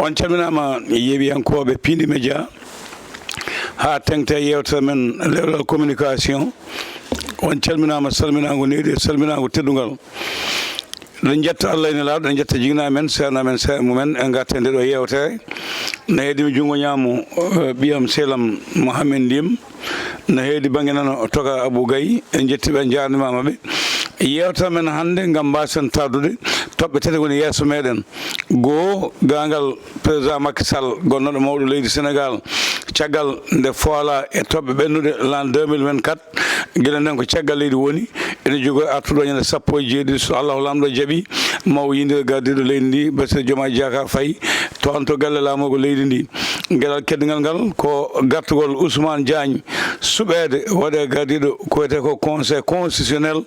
on calminama yeeɓiyankoɓe Pindi Média ha tengte yewtere men lewlal communication on calminama salminago neydi salminago teddugal ɗen jetta Allah ene laaɗo ɗen jetta jigna men serna men ser mumen en gatte nde ɗo yewtere ne heedi mi jungo ñaamo ɓiyam selam Mohamed Ndim ne heedi banggue nano Toga Abou Gaye en jettiɓe en jarnimamaɓe yewtere men hannde gam mbasen tawdude toɓɓe tati woni yesso meɗen goho gangal président Macky Sall gonnoɗo mawɗo leydi Sénégal caggal nde foola e toɓɓe ɓennude l'an 2024 guila nden ko caggal leydi woni ene jogo artuɗo ñande 17 so Allah lamɗo jaaɓi maw yinde gardiɗo leydi ndi Bassirou Diomaye Diakhar Faye toon to galle laamogo leydi ndi gueɗal keddigal ngal ko gartugol Ousmane Diagne suɓede waɗe gardiɗo ko wiyete ko conseil constitutionnel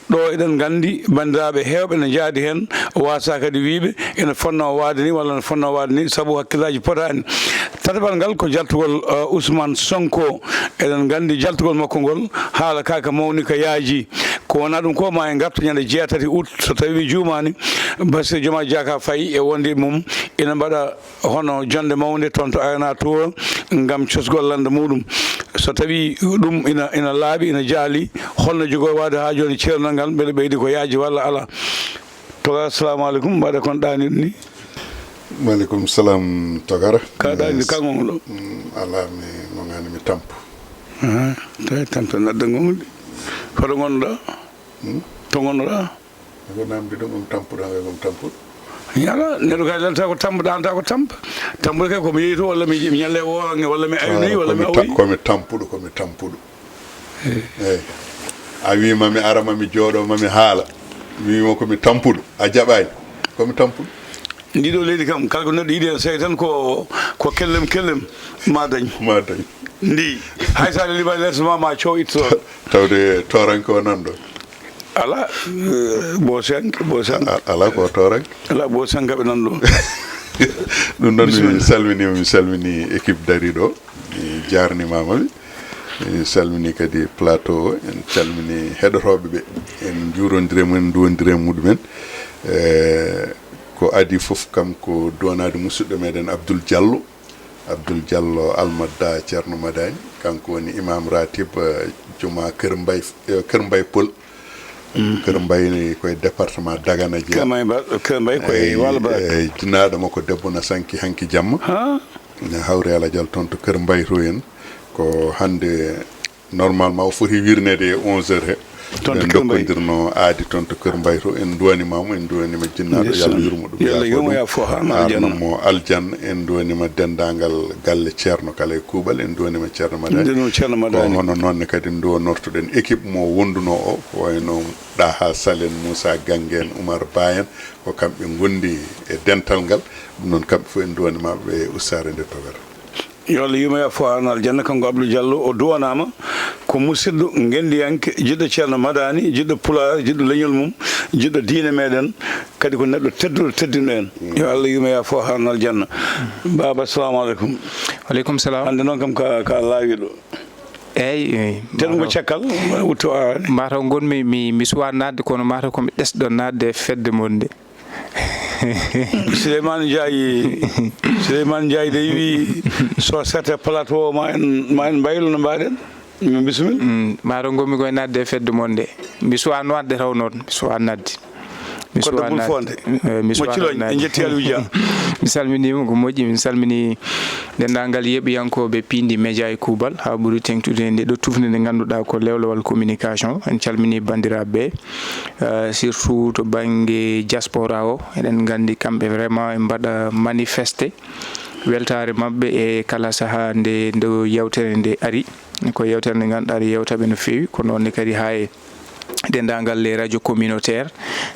ɗo eɗen gandi bandiraɓe hewɓe ne jaadi hen wasa kadi wiiɓe ene fonno waade ni walla ne fonno waade ni saabu hakkillaji potani tataɓal ngal ko jaltugol Ousmane Sonko eɗen gandi jaltugol makko ngol haala kaka mawni ko yaaji ko wona ɗum ko ma en gartu ñande 6 août so tawi jumani Bassirou Diomaye Diakhar Faye e wondi mum ina mbaɗa hono jonde mawde toon to arena tour gam cosgol lande muɗum so tawi ɗum ina laaɓi ina jaali holno jogo wade ha joni ceernal ngal beele ɓeydi ko yaaji walla ala Toga assalamu aleykum mbaɗa kon ɗaniɗo ni maaleykum salam Togara ka ɗaniɗo kangon ɗo ala mi gongani mi tampo tawi tampo nadde gonɗi hoɗo gonnoɗa to gonnoɗa ko namdi ɗum ɗum tampuɗa gom tampuɗo yala neɗɗo kay lelta ko tampuɗa anta ko tampa tampude kay komi yeeyi to walla mi ñalle worange walla mi aynoyi walla mi awoyi komi tampuɗo eyyi a wima mi ara mami jooɗo mami haala mi wima komi tampuɗo a jaɓani komi tampuɗo ndiɗo leydi kam kala ko neɗɗo yiiɗi hen so tan ko kellem ma dañ ndi hay sa lima lesso ma cow ittoɗo tawde toranke o nanɗo ala bo sank ala ko toranke ala bo sankaɓe nan ɗo ɗum noon mi salmini équipe dariɗo mi jarnimamaɓe mi salmini kadi plateau o en calmini heɗotoɓe ɓe en jurodire mumen duwodire muɗumen ko adi foof kam ko donade musidɗo meɗen Abdoul Diallo Almadda Ceerno Madani kanko woni imam ratib juma Kër Mbay Pël Kër Mbay koye département Dagana jeeya Kër Mbay koye walba jinnaɗo makko debbo na sanki hanki jamma ne hawre ala dial toon to Kër Mbay to en ko hande normalement o foti wirnede e 11h he en dokkodirno aadi toon to Kër Mbay to en duwanimamo en duwanima jinnaɗo yallah yurmo ɗum yafomo aljanna en duwanima dendagal galle ceerno kala e kuuɓal en duwanima ceerno madani hono noonne kadi duwanortoɗen équipe mo wonduno o ko wayno ɗaha Salen Moussa Gangue en Oumar Ba en ko kamɓe gondi e dental ngal ɗum noon kamɓe fof en duwanimaɓe e ustare nde Togara yo Allah yumaya fo an aljanna kanko Abdou Diallo o duwanama ko musidɗo gendiyanke jiɗɗo ceerno Madani jiɗɗo Pulaar jiɗɗo leñol mum jiɗɗo diine meɗen kadi ko neɗɗo tedduɗo teddino en yo Allah yumaya fo han aljanna baba assalamu aleykum waleykum salam hande noon kam ka laawiɗo eyyi ten ko cakkal wutto arani mataw gonmi mi suwa nadde kono mataw komi ɗesɗo nadde fedde mon nde Souleymane Ndiaye de wi so sette plateau ma en mbaylo no mbaɗen mi bisimilla mataw gonmi koye nadde fedde mon nde mi suwa nadde taw noon mi suwa nadde mi salminima ko moƴƴi min salmini dendagal yeɓiyankoɓe Pindi Média e kuuɓal ha ɓuuri tengtude nde ɗo tufde nde ganduɗa ko lewlawal communication en calmini bandiraɓe surtout to banggue diaspora o eɗen gandi kamɓe vraiment e mbaɗa manifesté weltare mabɓe e kala saaha nde yewtere nde ari ko yewtere nde ganduɗa yewtaɓe no fewi ko nonne kadi ha e dendagal les radio communautaire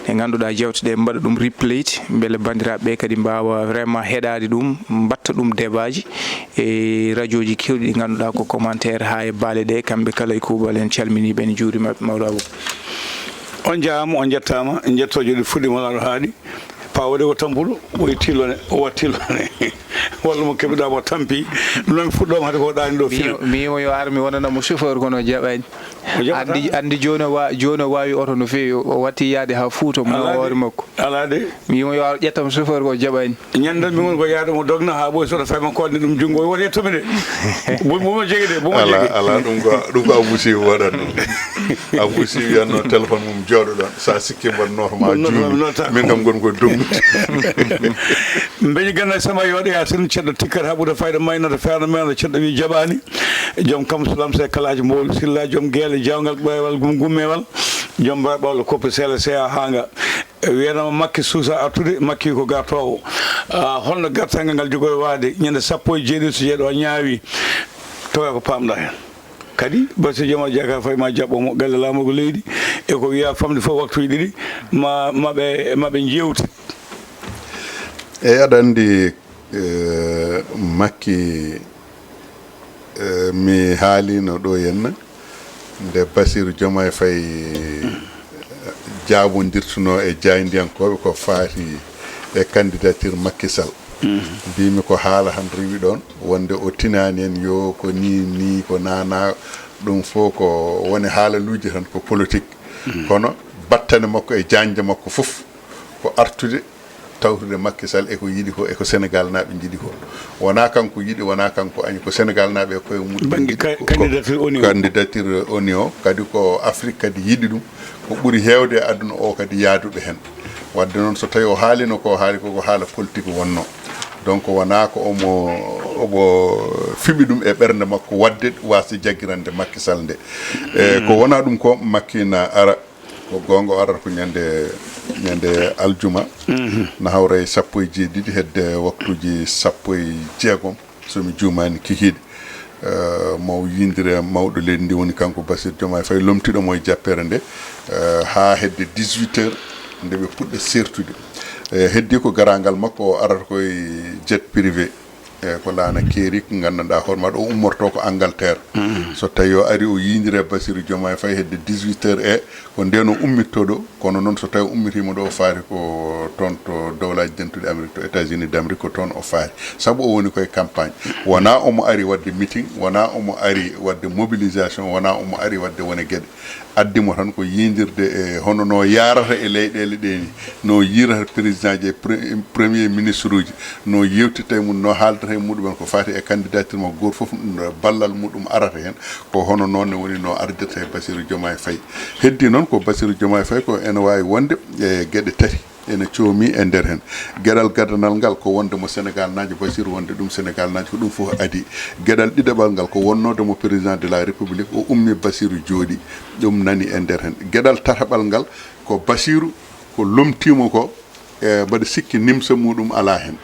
ɗe ganduɗa jewteɗe mbaɗa ɗum replate beele bandiraɓe kadi mbawa vraiment heɗade ɗum mbatta ɗum débat ji e radio ji kewɗi ɗi ganduɗa ko commentaire ha e baale ɗe kamɓe kala e kuuɓal en calminiɓe en juurimaɓe mawɗo Abou on jarama on jettama jettojo ɗi fuɗɗima laɗo haaɗi pawode ko tampuɗo oye tillone o wat tillone walla mo keɓiɗa mo tampi ɗum noon mi fuɗɗoma hade ko ɗani ɗo mi wimo yo ar mi wonanamo chauffeur kono jaɓani andi jono wawi oto no feewi o watti yaade ha Fouta mo hoore makko ala de mi yo ƴettam chauffeur ko jaɓani ñandal mi won ko yaade mo dogna ha boy so fayma ko ni dum jungo woni to de mo jegi de mo jegi ala dum ko abusi wadan abusi yanno téléphone mum jodo don sa sikki mon normal min kam gon ko dum mbeñi ganna sama yode ya sen ceddo tikkata habude fayda maynata feerna men ceddo wi jabani jom kam salam se kalaaji mol silla jom gele jawngal baywal gummewal jom babal koppe sele se hanga wiyana makki suusa artude makki ko gartowo holno gartanga ngal jogoy waade ñande sappo e jeeɗiɗi so jeeɗo ñaawi tawa ko pamɗa hen kadi basi joma jaka fay ma jabbo mo galle lamugo leydi e ko wiya famde fof waktuji ɗiɗi maɓe jewti e aɗa andi makki mi haalino ɗo henna nde Bassirou Diomaye Faye jaabodirtuno e jayndiyankoɓe ko faati e candidature Macky Sall mbimi ko haala han rewi ɗon wonde o tinani en yo ko ni ko nana ɗum fof ko woni haalaluji tan ko politique kono battane makko e janje makko fof ko artude tawtude Macky Sall e ko yiɗi ko e ko Sénégal naaɓe jiɗi ko wona kanko yiɗi wona kanko añi ko Sénégal naaɓe koye mum candidature oni o kadi ko Afrique kadi yiɗi ɗum ko ɓuri heewde e aduna o kadi yaaduɓe hen wadde noon so tawi o haalino ko haali koko haala politique wonno donc wona ko omo fiɓi ɗum e ɓernde makko wadde wasi jagguirande Macky Sall nde ko wona ɗum ko Macky na ara ko gonga arata ko ñande aljuma na hawra e sappo e jeeɗiɗi hedde waktuji sappo e jeegom somi juumani kikiɗe maw yindire mawɗo leydi ndi woni kanko Bassirou Diomaye Faye lomtiɗomo e jappere nde ha hedde 18 heures nde ɓe puɗɗe sertude heddi ko garangal makko o arata koye jet privé ko laana keeri ko gandanɗa hooremaɗa o ummorto ko Angleterre so tawi o ari o yindire Bassirou Diomaye Faye hedde 18 heures e ko nden o ummitto ɗo kono noon so tawi ummitima ɗo o faari ko toon to dowlaji dentuɗe Amérique to États-Unis d'Amérique ko toon o faari saabu o woni koye campagne wona omo ari wadde meeting wona omo ari wadde mobilisation wona omo ari wadde wone gueɗe addimo tan ko yindirde e hono no yarata e leyɗele ɗeni no yirata président ji premier ministre uji no yewtita e mum no haaldata e muɗumen ko fati e candidature mo goto foof ballal muɗum arata hen ko hono noon ne woni no ardata e Bassirou Diomaye Faye heddi noon ko Bassirou Diomaye Faye ko ene wawi wonde e gueɗe tati ene coomi e nder hen gueɗal gadanal ngal ko wonde mo Sénégal naji Bassirou wonde ɗum Sénégal naji ko ɗum fof adi gueɗal ɗiɗaɓal ngal ko wonnode mo président de la république o ummi Bassirou jooɗi ɗum nani e nder hen gueɗal tataɓal ngal ko Bassirou ko lomtimo ko e mbaɗa sikki nimsa muɗum ala hen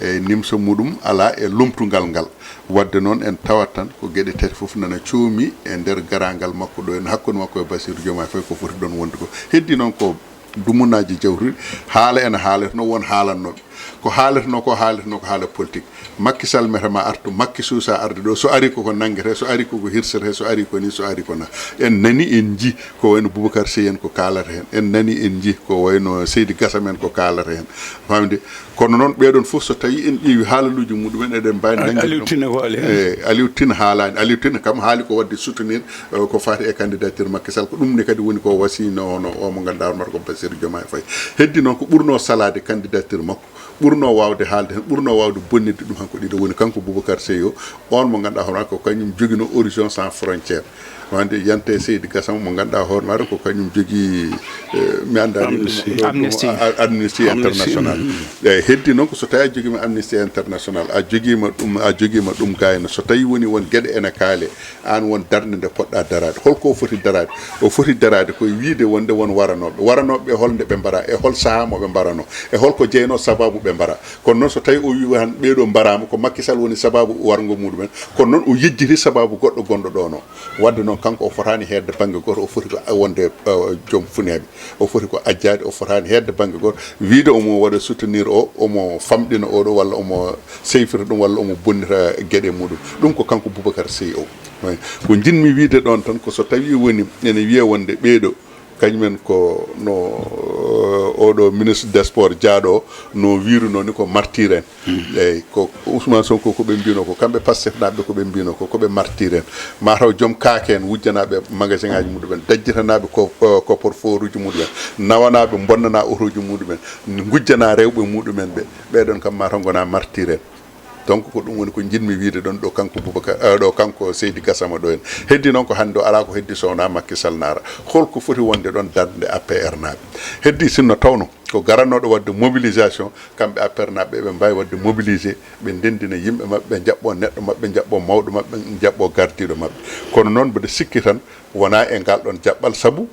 e nimsa muɗum ala e lomtugal ngal wadde noon en tawat tan ko gueɗe tati foof nana coomi e nder garangal makko ɗo en hakkude makko e Bassirou Diomaye Faye ko foti ɗon wonde ko heddi noon ko dumunaji jawtuɗi haala ene haalata no won haalannoɓe ko haalatno ko haala politique Macky Sall metama artu Macky suusa arde ɗo so ari koko nanguete so ari koko hirsete so ari ko ni so ari ko na en nani en ji ko wayno Boubacar Seye en ko kalata hen en nani en ji ko wayno Seydi Gassama en ko kalata hen famde kono noon ɓeɗon fof so tawi en ƴeewi haalaluji muɗumen eɗen mbawi nanguede Aliou Tine haalani Aliou Tine kam haali ko wadde soutenir ko fati e candidature Macky Sall ko ɗum ne kadi woni ko wasino ono o mo ganduɗa hono ko Bassirou Diomaye Faye heddi noon ko ɓurno salade candidature makko ɓurno wawde haalde hen ɓurno wawde bonnidde ɗum hanko ɗiɗo woni kanko Boubacar Seye o on mo ganduɗa hono ko kañum joguino horizon sans frontiére wande yante Seydi Gassama mo ganduɗa hoore maɗa ko kañum jogui mi andani Amnesty International eyyi heddi noon ko so tawi a joguima Amnesty International a joguima ɗum gayno so tawi woni won gueɗe ene kaale an won darde nde poɗɗa darade holko o foti darade koye wiide wonde won waranoɓe holde ɓe mbara e hol saaha moɓe mbarano e holko jeyno sababu ɓe mbara kono noon so tawi o wi han ɓeɗo mbarama ko Macky Sall woni sababu wargo muɗumen kono noon o yejjiti sababu goɗɗo gonɗo ɗo no wadde noon kanko o fotani hedde banggue goto o foti ko wonde joom funeɓe o foti ko ajjade o fotani hedde banggue goto wiide omo waɗa soutenir o omo famɗina oɗo walla omo seyfira ɗum walla omo bonnita gueɗe muɗum ɗum ko kanko Boubacar Seye o ko jinmi wiide ɗon tan ko so tawi woni ene wiya wonde ɓeeɗo kañumen ko no oɗo ministre des sports jaaɗo no wiruno ni ko martyr en eyyi ko Ousmane Sonko ko ɓe mbino ko kamɓe Pastef naɓe ko ɓe mbino ko ɓe martyr en mataw joom kaake en wujjanaɓe magasin ngaji muɗumen dajjitanaɓe ko porforuji muɗumen nawanaɓe bonnana autoji muɗumen gujjana rewɓe muɗumen ɓeɗon kam mataw gona martyr en donc ko ɗum woni ko jinmi wiide ɗon ɗo kanko Boubacar ɗo kanko Seydi Gassama ɗo en heddi noon ko hannde o ala ko heddi sowna Macky Sall nara holko foti wonde ɗon darde APR naɓe heddi sinno tawno ko garannoɗo wadde mobilisation kamɓe APR naɓe ɓe mbawi wadde mobilisé ɓe ndendina yimɓe mabɓe ɓe jaɓɓo neɗɗo mabɓe jaɓɓo mawɗo mabɓe jaɓɓo gardiɗo mabɓe kono noon mbiɗa sikki tan wona e ngal ɗon jaɓɓal saabu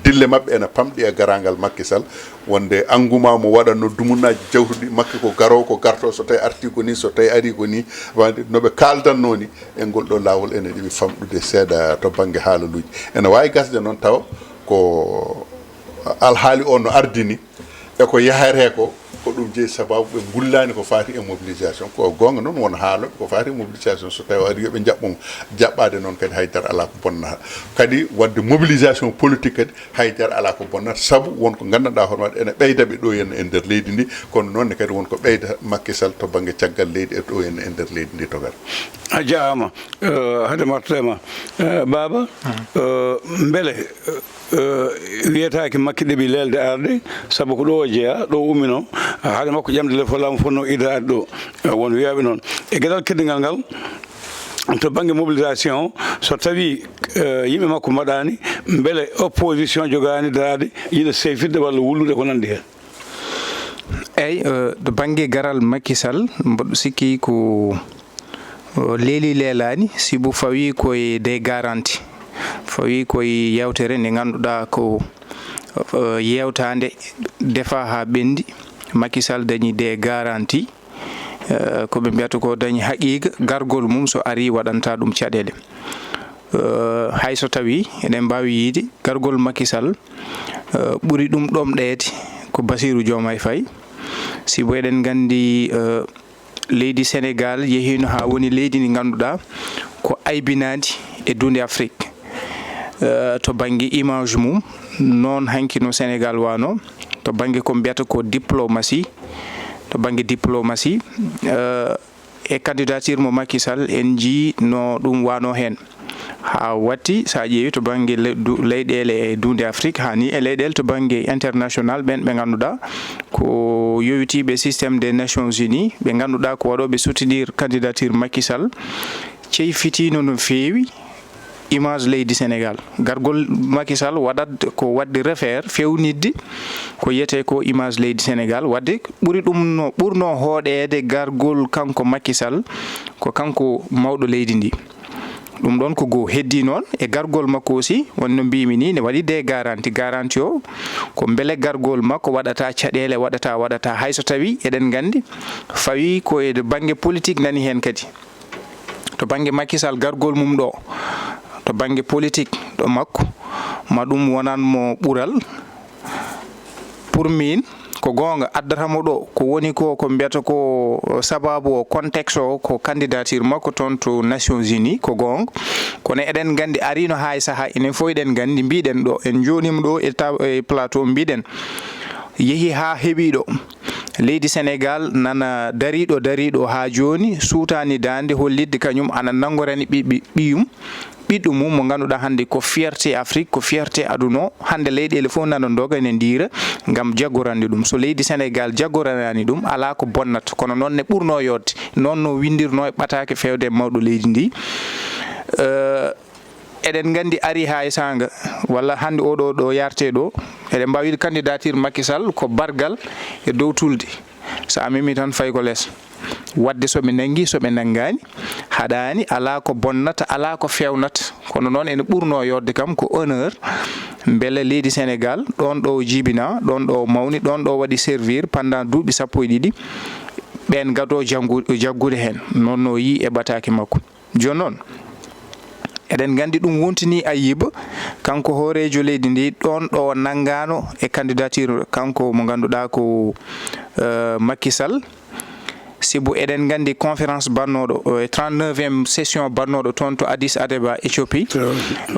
dille mabɓe ene pamɗi e garangal Macky Sall wonde engouement mo waɗanno dumunaji jawtuɗi makko ko garowo ko garto so tawi arti ko ni so tawi ari ko ni wande noɓe kaldanno ni e ngol ɗo lawol ene ɗiɓi famɗude seeɗa to banggue haalaluji ene wawi gasde noon taw ko alhaali o no ardini e ko yahare ko ɗum jeeyi sababu ɓe gullani ko fati e mobilisation ko gonga noon won haaloɓe ko fati e mobilisation so tawi ari yoɓe jaɓɓomo jaɓɓade noon kadi haydara ala ko bonnata kadi wadde mobilisation politique kadi haydara ala ko bonnata saabu wonko gandanɗa hooremaɗa ene ɓeydaɓe ɗo henna e nder leydi ndi kono noonne kadi wonko ɓeyda Macky Sall to banggue caggal leydi e ɗo henna e nder leydi ndi togata a jaama hade martema baba beele wiyetake Macky ɗeɓi lelde arde saabu ko ɗo o jeeya ɗo ummino haade makko ƴamde le folamu fonno idade ɗo won wiyaɓe noon e gueɗal keddigal ngal to banggue mobilisation so tawi yimɓe makko mbaɗani beele opposition jogani darade yiɗa seyfidde walla wullude ko nandi hen eyyi to banggue garal Macky Sall mboɗo sikki ko leeli leelani sibu fawi koye des garantie fawi koye yewtere nde ganduɗa ko yewtande defa ha ɓendi Macky Sall dañi des garantie ko ɓe mbiyata ko dañi haqiqa gargol mum so ari waɗanta ɗum caɗele hayso tawi eɗen mbawi yiide gargol Macky Sall ɓuuri ɗum ɗomɗede ko Bassirou Diomaye Faye sibo eɗen gandi leydi Sénégal yehino ha woni leydi ndi ganduɗa ko aybinadi e dunde Afrique to banggue image mum noon hanki no Sénégal wano to banggue ko mbiyata ko diplomatie to banggue diplomatie e candidature mo Macky Sall en jii no ɗum wano hen ha watti sa ƴeewi to banggue leyɗele e dunde Afrique hani e leyɗele to banggue international ɓen ɓe ganduɗa ko yowitiɓe systéme des Nations Unies ɓe ganduɗa ko waɗoɓe soutenir candidature Macky Sall ceyfitino no feewi image leydi Sénégal gargol Macky Sall waɗat ko wadde référe fewnidde ko yiyete ko image leydi Sénégal wadde ɓuuri ɗum no ɓurno hooɗede gargol kanko Macky Sall ko kanko mawɗo leydi ndi ɗum ɗon ko goo heddi noon e gargol makko aussi wonno mbimi ni ne waɗi des garantie o ko beele gargol makko waɗata caɗele waɗata hayso tawi eɗen gandi fawi ko e banggue politique nani hen kadi to banggue Macky Sall gargol mum ɗo to banggue politique ɗo makko ma ɗum wonanmo ɓuural pour min ko gonga addatamo ɗo ko woni ko mbiyata ko sababu o contexte o ko candidature makko toon to Nations Unies ko gonga kono eɗen gandi arino hay saaha enen fof eɗen gandi mbiɗen ɗo en jonima ɗo e plateau mbiɗen yeehi ha heeɓi ɗo leydi Sénégal nana dariɗo ha joni suutani dande hollidde kañum ana nangorani ɓiɗɗo mum mo ganduɗa hande ko fierté Afrique ko fierté aduna hande leyɗele fof nana doga ene ndira gam jaggorande ɗum so leydi Sénégal jaggoranani ɗum ala ko bonnata kono noon ne ɓurno yodde noon no windirno e ɓatake fewde mawɗo leydi ndi eɗen gandi ari ha e sanga walla hande oɗo ɗo yarte ɗo eɗen mbawi wiide candidature Macky Sall ko bargal e dow tulde sa memi tan fay ko less wadde soɓe nangi soɓe nangani haɗani ala ko bonnata ala ko fewnata kono noon ene ɓurno yodde kam ko honneur beele leydi Sénégal ɗon ɗo jibina ɗon ɗo mawni ɗon ɗo waɗi servir pendant duuɓi 12 ɓen gado jaggude hen noon no yi e ɓatake makko joni noon eɗen gandi ɗum wontini Ayiba kanko hoorejo leydi ndi ɗon ɗo nanggano e candidature kanko mo ganduɗa ko Macky Sall sibu eden gandi conférence bannoɗo 39e session bannoɗo toon to Addis Abeba Éthiopie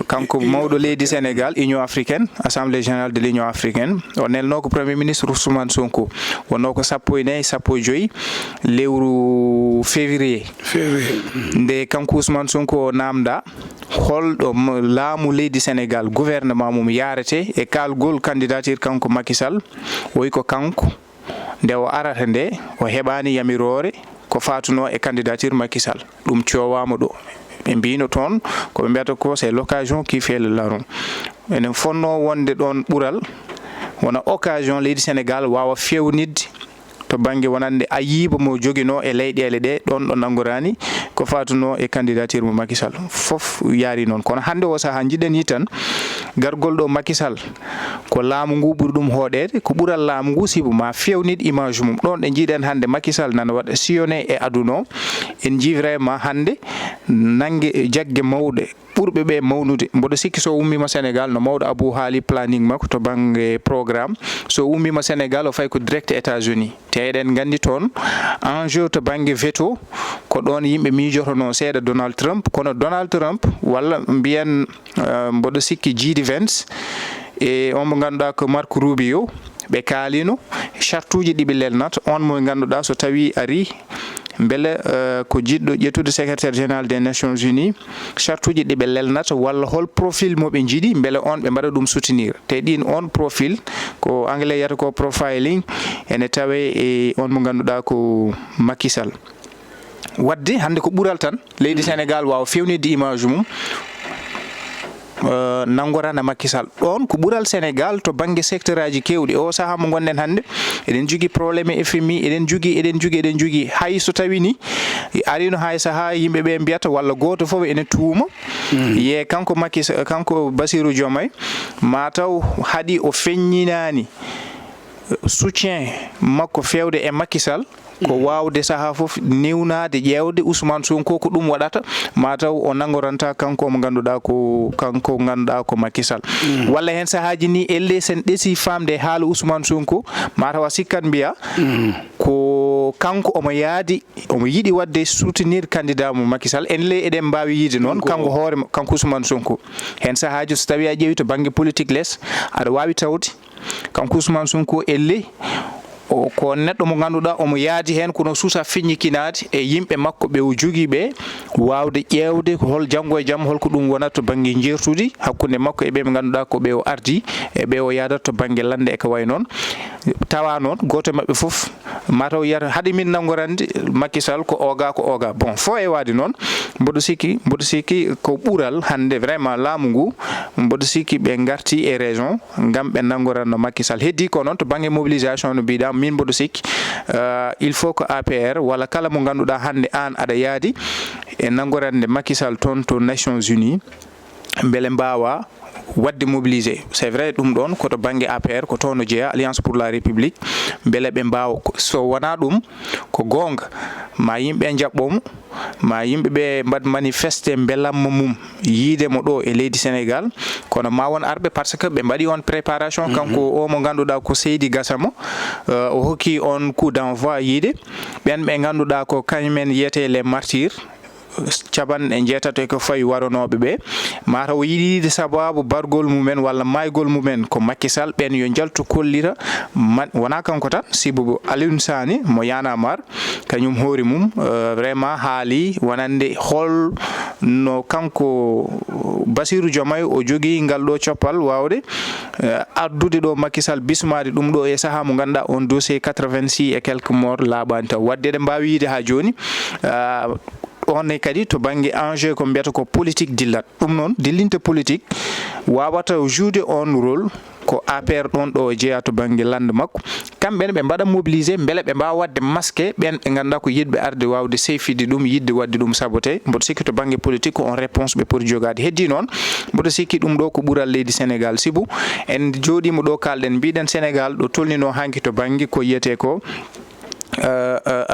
kanko mawɗo leydi Sénégal Union africaine assemblée générale de l'Union africaine o nelno ko premier ministre Ousmane Sonko wonno ko 15 lewru février nde kanko Ousmane Sonko namda holɗo laamu leydi Sénégal gouvernement mum yarete e kalgol candidature kanko Macky Sall woyi ko kanko nde o arata nde o heɓani yamirore ko fatuno e candidature Macky Sall ɗum coowama ɗo ɓe mbino toon ko ɓe mbiyata ko c'est l'occasion qui fait le larron enen fonno wonde ɗon ɓuural wona occasion leydi Sénégal wawa fewnidde to banggue wonande ayiba mo joguino e leyɗele ɗe ɗon ɗo nangorani ko fatuno e candidature mo Macky Sall fof yaari noon kono hande o saaha jiɗen yi tan gargol ɗo Macky Sall ko laamu ngu ɓuri ɗum hooɗede ko ɓuural laamu ngu sibu ma fewnide image mum ɗon ɗe jiiɗen hande Macky Sall nana waɗa sillonné e aduna o en jii vraiment hande nangue jaggue mawɗe ɓurɓe ɓe mawnude mboɗo sikki so ummima Sénégal no mawɗo Abou haali planning makko to banggue programme so ummima Sénégal o fay ko direct États-Unis te eɗen gandi toon enjeu to banggue veto ko ɗon yimɓe miijotono seeɗa Donald Trump kono Donald Trump walla mbiyen mboɗo sikki JD Vance e on mo ganduɗa ko Marco Rubio ɓe kaalino charte uji ɗiɓe lelnata on mo ganduɗa so tawi ari beele ko jiɗɗo ƴettude secrétaire général des Nations Unies charte uji ɗiɓe lelnata walla hol profil moɓe jiiɗi beele on ɓe mbaɗa ɗum soutenir te ɗin on profil ko anglais yiyata ko profiling ene tawe e on mo ganduɗa ko Macky Sall wadde hande ko ɓuural tan leydi Sénégal wawa fewnide image mum nangorana Macky Sall ɗon ko ɓuural Sénégal to banggue secteur aji kewɗi o saaha mo gonɗen hande eɗen jogui probléme e FMI eɗen jogui hay so tawi ni arino hay saaha yimɓeɓe mbiyata walla goto foof ene tuuma ye kanko kanko Bassirou Diomaye mataw haaɗi o feññinani soutien makko fewde e Macky Sall ko wawde saaha fof newnade ƴewde Ousmane Sonko ko ɗum waɗata mataw o nangoranta kanko mo ganduɗa ko Macky Sall walla hen saahaji ni elle sen ɗeesi famde haala Ousmane Sonko mataw a sikkat mbiya ko kanko omo yiiɗi wadde soutenir candidat mo Macky Sall en le eɗen mbawi yiide noon kanko hoore kanko Ousmane Sonko hen saahaji so tawi a ƴeewi to banggue politique less aɗa wawi tawde kanko Ousmane Sonko elle ko neɗɗo mo ganduɗa omo yaadi hen kono suusa feññikinade e yimɓe makko ɓe o jogui ɓe wawde ƴewde hol janggo e jaam holko ɗum wonata to banggue jertude hakkude makko e ɓe ɓe ganduɗa ko ɓe o ardi e ɓe o yadata to banggue lande e ko way noon tawa noon goto mabɓe foof mataw yiyata haade min nangorande Macky Sall ko oga bon fo e wadi noon mboɗo sikki ko ɓuural hande vraiment laamu ngu mboɗo sikki ɓe garti e raison gam ɓe nangoranno Macky Sall heddi ko noon to banggue mobilisation no mbiɗa min mboɗo sikki il faut que APR walla kala mo ganduɗa hande an aɗa yaadi e nangorande Macky Sall toon to Nations Unies beele mbawa wadde mobilisé c'est vrai ɗum ɗon koto banggue APR ko toon no jeeya Alliance pour la République beele ɓe mbawa so wona ɗum ko gonga ma yimɓe jaɓɓomo ma yimɓeɓe mbad manifeste beelamma mum yiidemo ɗo e leydi Sénégal kono ma won arɓe par ce que ɓe mbaɗi on préparation kanko o mo ganduɗa ko Seydi Gassama o hokki on coup d'envoi yiide ɓen ɓe ganduɗa ko kañumen yiyete les martyrs capanɗe jeetato ko fawi waronoɓe ɓe mataw yiɗide sababu bargol mumen walla maygol mumen ko Macky Sall ɓen yo jaltu kollira wona kanko tan sibo Aliou Sani mo Y'en a marre kañum hoori mum vraiment haali wonande hol no kanko Bassirou Diomaye o jogui ngal ɗo coppal wawde addude ɗo Macky Sall bismade ɗum ɗo e saaha mo ganduɗa on dossier 86 et quelques morts laaɓani taw wadde ɗe mbawi yiide ha joni on kadi to banggue enjeu ko mbiyata ko politique dillat ɗum noon dillinta politique wawata joude on rôle ko APR ɗon ɗo jeeya to banggue lande makko kamɓene ɓe mbaɗa mobilisé beele ɓe mbawa wadde masqué ɓen ɓe ganduɗa ko yiɗɓe arde wawde seyfide ɗum yidde wadde ɗum saboté mboɗo sikki to banggue politique ko on réponse ɓe poti jogade heddi noon mboɗo sikki ɗum ɗo ko ɓuural leydi Sénégal sibu en jooɗima ɗo kalɗen mbiɗen Sénégal ɗo tolnino hanki to banggue ko yiyete ko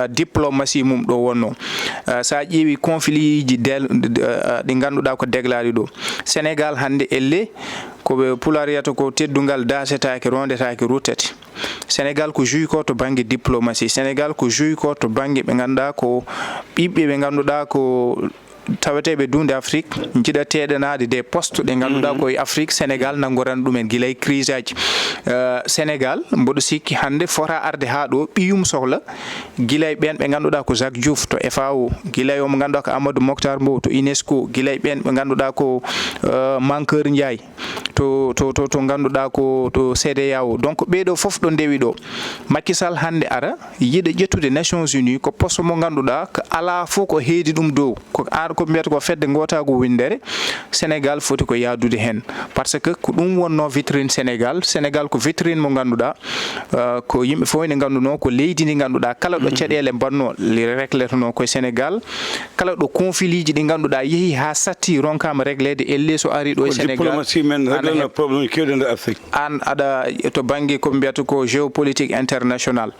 diplomatie mum ɗo wonno sa ƴeewi conflit ji ɗi ganduɗa ko déglari ɗo Sénégal hande elle ko ɓe pulariyata ko teddungal dasetake rondetake ruttete. Sénégal ko juyi ko to banggue diplomatie, Sénégal ko juyi ko to banggue ɓe ganduɗa ko ɓiɓɓe ɓe ganduɗa ko taweteɓe dunde Afrique jiɗateɗenade des postes ɗe ganduɗa koye Afrique. Sénégal naggoran ɗumen guilay crise aji. Sénégal mboɗo sikki hande fota arde ha ɗo ɓiyum sohla guilay ɓen ɓe ganduɗa ko Jacques Diouf to FAO, guilay omo ganduɗa ko Amadou Mokhtar Mbow to UNESCO, guilay ɓen ɓe ganduɗa ko Mankeur Ndiaye to ganduɗa ko to CEDEAO. donc ɓeɗo foof ɗo ndewi ɗo. Macky Sall hande ara yiɗa ƴettude Nations Unies ko poste mo ganduɗa ko ala fof ko heedi ɗum dow ko mbiyata ko fedde gotago windere. Sénégal foti ko yadude hen par ce que ko ɗum wonno vitrine Sénégal. Sénégal ko vitrine mo ganduɗa ko yimɓe fof ne ganduno ko leydi ndi ganduɗa kala ɗo caɗele banno régletono koye Sénégal, kala ɗo conflit ji ɗi ganduɗa yeehi ha satti ronkama réglede elle so ari ɗo e Sénégal problem kewɗe nder Afrique. An aɗa to banggue ko mbiyata ko géopolitique international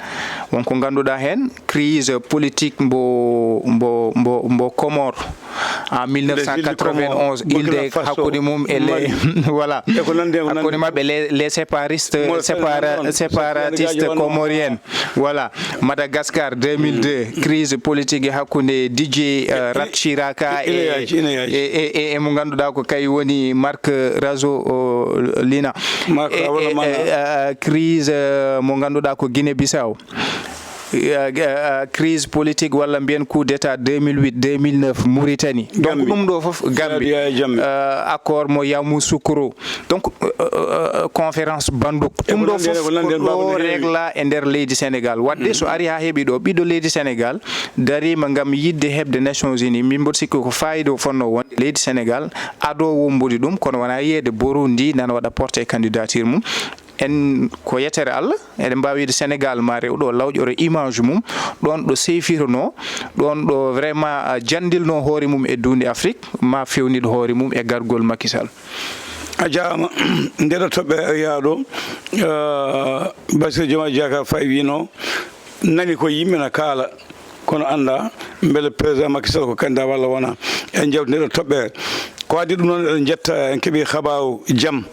wonko ganduɗa hen crise politique mbo Comore en 1991 ilde hakkude mum e voilà hakkude mabɓe les séparatistes comoriennes. Voilà, Madagascar 2002 crise politique hakkude DJ Rat Chiraka e mo ganduɗa ko kay woni Marc Rasolina crise mo ganduɗa ko Guinée Bissau, crise politique walla mbiyen coup d'état 2008 2009 Mauritanie. donc ɗum ɗo fof Gambie accord mo Yamoussoukro, donc conférence Banduk, ɗum ɗo fof ɗo régla e nder leydi Sénégal. wadde so ari ha heeɓi ɗo ɓiɗɗo leydi Sénégal darima gam yidde heɓde Nations Unies, min mboɗo sikki ko fayida o fonno wonde leydi Sénégal ado wombude ɗum kono wona yiyede Burundi nana waɗa porté candidature mum. en ko yetere Allah eɗen mbawi wiide Sénégal ma rewɗo lawƴoro image mum ɗon ɗo seyfirono, ɗon ɗo vraiment jandilno hoore mum e dunde Afrique, ma fewniɗo hoore mum e gargol Macky Sall. A jarama ndeɗo toɓɓe yaaɗo Bassirou Diomaye Diakhar Faye wino nani ko yimɓe na kaala kono anda beele président Macky Sall ko candidat walla wona. en jewte ndeɗo toɓɓere ko addi ɗum noon eɗen jetta en keeɓi habaru jaam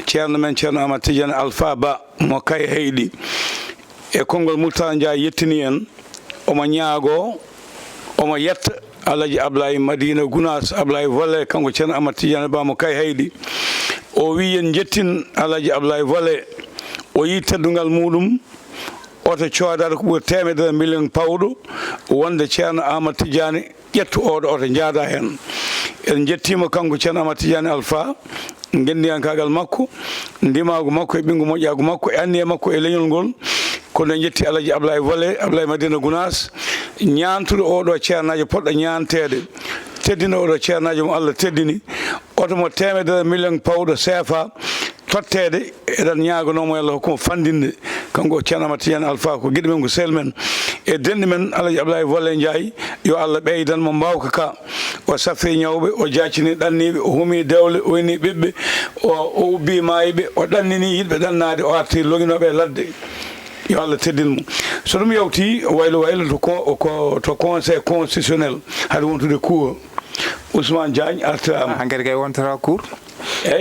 ceerno men ceerno Amadou Tidiane Alpha Ba mo kay heyɗi e konngol Mourtala Ndiaye yettini en omo ñaago omo yetta Alaji Ablaye Madina Gounas Ablaye Volle kanko ceerno Amadou Tidiane Ba mo kay heyɗi o wi en jettin Alaji Ablaye Volle o yi teddungal muɗum oto coodade ko ɓuri temedere million pawɗo wonde ceerno Amadou Tidiane ƴettu oɗo oto jaada hen. en jettima kanko ceerno Amadou Tidiane Alpha gendiyankagal makko, ndimago makko e ɓingu moƴƴago makko e anniye makko e leñol ngol. kono en jetti Alaji Ablaye Volle Ablaye Madina Gounas ñantude oɗo ceernajo poɗɗo ñantede teddina oɗo ceernajo mo Allah teddini oto mo temedere million pawɗo CFA tottede. eɗen ñagonomo Allah hokkumo fandinde kanko ceerno Amadou Tidiane Alpha ko guiɗo men ko sel men e denɗi men Alaji Ablaye Volle Ndiaye yo Allah ɓeydan mo mbawka ka o safi ñawɓe o jaccini ɗanniɓe o humi dewle o woni ɓiɓɓe o ubbi mayiɓe o ɗannini yiɗɓe ɗannade o arti loguinoɓe ladde yo Allah teddin mo. so ɗum yawti waylo to conseil constitutionnel haade wontude cour Ousmane Diagne artirama hankkadi kay wontata cour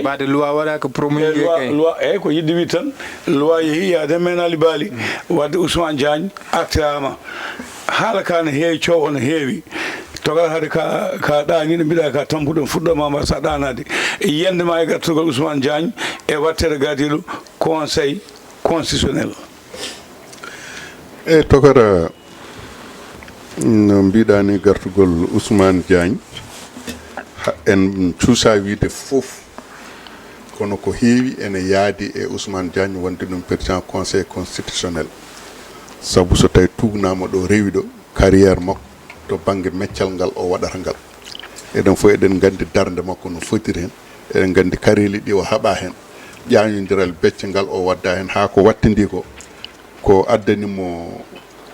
ɓade loi waɗa ko promulgué loi eyyi ko yidde wi tan loi yeehi yaade men Ali Bali wadde Ousmane Diagne artirama. haala ka ne heewi coow no heewi togal hade ka ɗaniɗo mbiɗa ka tampuɗo fuɗɗoma sa ɗanade yendema e gartugol Ousmane Diagne e wattere gadiɗo conseil constitutionnel. e tokara no mbiɗani gartugol Ousmane Diagne en cuusa wiide fof kono ko heewi ene yaadi e Ousmane Diagne wonde ɗum président conseil constitutionnel sabu so tawi tugnama ɗo rewi ɗo carrière makko to banggue meccal ngal o waɗata ngal eɗen fof eɗen gandi darde makko no fotiri hen eɗen gandi kareli ɗi o haɓa hen ƴañodiral becce ngal o wadda hen ha ko wattidi ko addanimo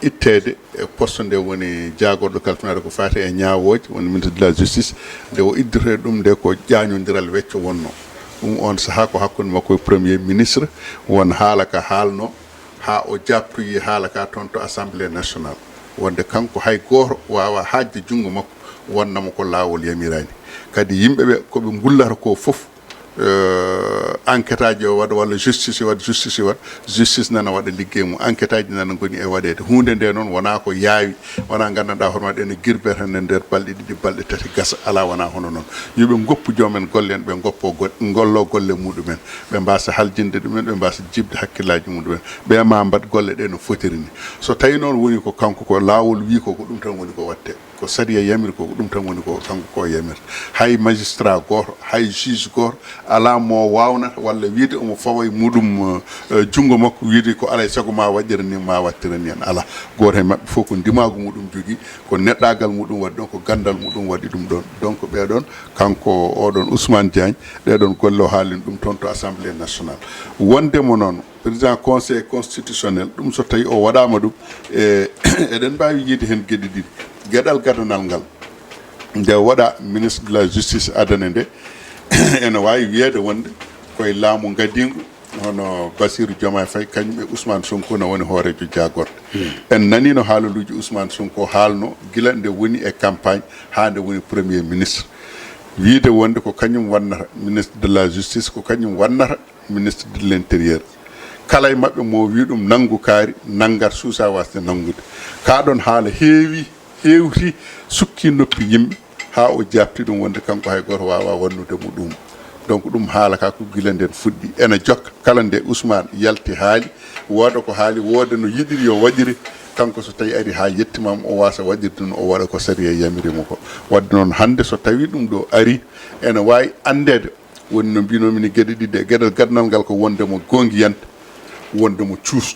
ittede e poste nde woni jaagoɗo kalfinade ko fati e ñawoje woni ministre de la justice nde o iddete ɗum nde ko ƴañodiral wecco wonno ɗum on saaha ko hakkude makko e premier ministre won haala ka haalno ha o jabtoyi haala ka toon to assemblée nationale wonde kanko hay goto wawa hajde junggo makko wonnamo ko lawol yamirani kadi yimɓeɓe koɓe gullata ko foof enquête aji o waɗa walla justice waɗa justice nana waɗa liggey mum enquête aji nana goni e waɗede hunde nde noon wona ko yaawi wona gandanɗa hono maɗa ene guirbet hen e nder balɗe ɗiɗi balɗe tati gasa ala wona hono noon yoɓe goppu joomen golle en ɓe gollo golle muɗumen ɓe mbasa haljinde ɗumen ɓe mbasa jibde hakkillaji muɗumen ɓe ma mbat golle ɗe no fotiri ni so tawi noon woni ko kanko ko lawol wi ko ɗum tan woni ko watte ko sariya yamiri ko ɗum tan woni ko kanko ko yamirta hay magistrat goto hay juge goto ala mo wawnata walla wiide omo fawa e muɗum junggo makko wiide ko alay saago ma waɗira ni ma wattira ni en ala goto e mabɓe fof ko ndimagu muɗum jogui ko neɗɗagal muɗum waɗi ɗon ko gandal muɗum waɗi ɗum ɗon donc ɓeɗon kanko oɗon Ousmane Diagne ɗeɗon golle o haalini ɗum toon to assemblée nationale wondemo noon président conseil constitutionnel ɗum so tawi o waɗama ɗum eɗen mbawi yiide hen gueɗe ɗiɗi gueɗal gadanal ngal nde waɗa ministre de la justice adana nde ene wawi wiyede wonde koye laamu gadingu hono Bassirou Diomaye Faye kañum e Ousmane Sonko no woni hoorejo jagorɗo en nani no haalaluji Ousmane Sonko haalno gila nde woni e campagne ha nde woni premier ministre wiide wonde ko kañum wannata ministre de la justice ko kañum wannata ministre de l'intérieur kala e mabɓe mo wi ɗum nangu kaari nangat suusa wasde nangude kaɗon haala hewti sukki noppi yimɓe ha o jabti ɗum wonde kanko hay goto wawa wannude mo ɗum donc ɗum haala ka ko gila nden fuɗɗi ene jokka kala nde Ousmane yalti haali wooda ko haali wooda no yiɗiri yo waɗiri kanko so tawi ari ha yettimama o wasa waɗirde no o waɗa ko sariya yamirimo ko wadde noon hande so tawi ɗum ɗo ari ene wawi andede woni no mbinomi ni gueɗe ɗiɗi e gueɗal gadnal ngal ko wondemo gonguiyante wondemo cuus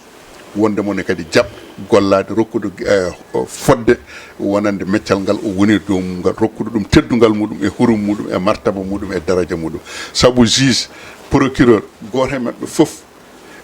wondemo ne kadi jaab gollade rokkude fodde wonande meccal ngal o woni dow mum ngal rokkude ɗum teddugal muɗum e hurum muɗum e martaba muɗum e daraja muɗum saabu juge procureur goto e mabɓe foof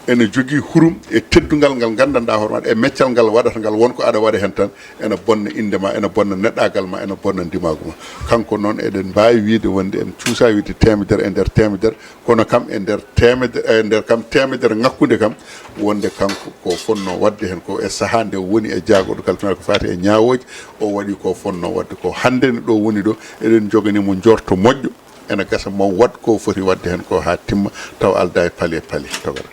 ene jogui hurum e teddugal ngal gandanɗa hoore maɗa e meccal ngal waɗata ngal wonko aɗa waɗa hen tan ene bonna indema ene bonna neɗɗagal ma ene bonna ndimagu ma kanko noon eɗen mbawi wiide wonde en cuusa wiide temedere e nder temedere kono kam e nder temedere ngakkude kam wonde kanko ko fonno wadde hen ko e saaha nde woni e jaagoɗo kalfinal ko fati e ñawoji o waɗi ko fonno wadde ko hande ne ɗo woni ɗo eɗen joganimo jorto moƴƴo ene gasa mo wat ko foti wadde hen ko ha timma taw alda e paali togora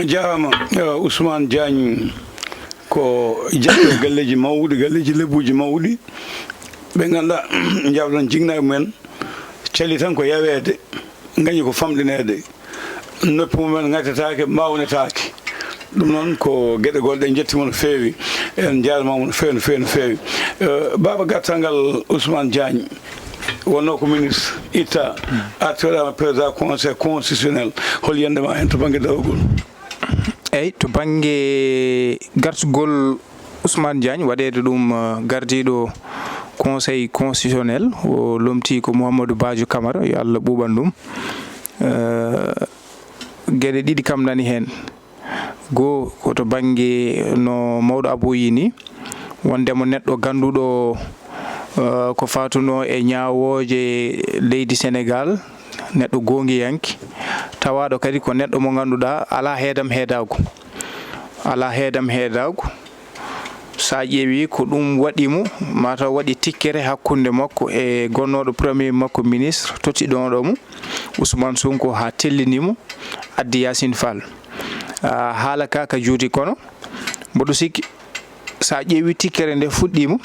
jarama Ousmane Diagne ko jatto galleji mawɗi galleji lebbuji mawɗi ɓe ganduɗa jawɗon jignayi mumen cali tan ko yawede gañi ko famɗinede noppi mumen gattatake mawnetake ɗum noon ko gueɗe golɗe jettimo no fewi en jarmamo no fewi no fewi no fewi baba gattal ngal Ousmane Diagne wonno ko ministre itta artirama président conseil constitutionnel hol yandema hen to banggue dawgol eyyi to banggue gartugol Ousmane Diagne waɗede ɗum gardiɗo conseil constitutionnel o lomti ko Mouhamadou Badio Camara yo Allah ɓuɓan ɗum gueɗe ɗiɗi kam nani hen goho koto banggue no mawɗo Abou yini wondemo neɗɗo ganduɗo ko fatuno e ñawoje leydi Sénégal neɗɗo gongiyanke tawaɗo kadi ko neɗɗo mo ganduɗa ala heedam heedago sa ƴeewi ko ɗum waɗimo mataw waɗi tikkere hakkude makko e gonnoɗo premier makko ministre tottiɗoɗo mo Ousmane Sonko ha tellinimo addi Yacine Fall haala ka juuti kono mboɗo sikki sa ƴeewi tikkere nde fuɗɗimo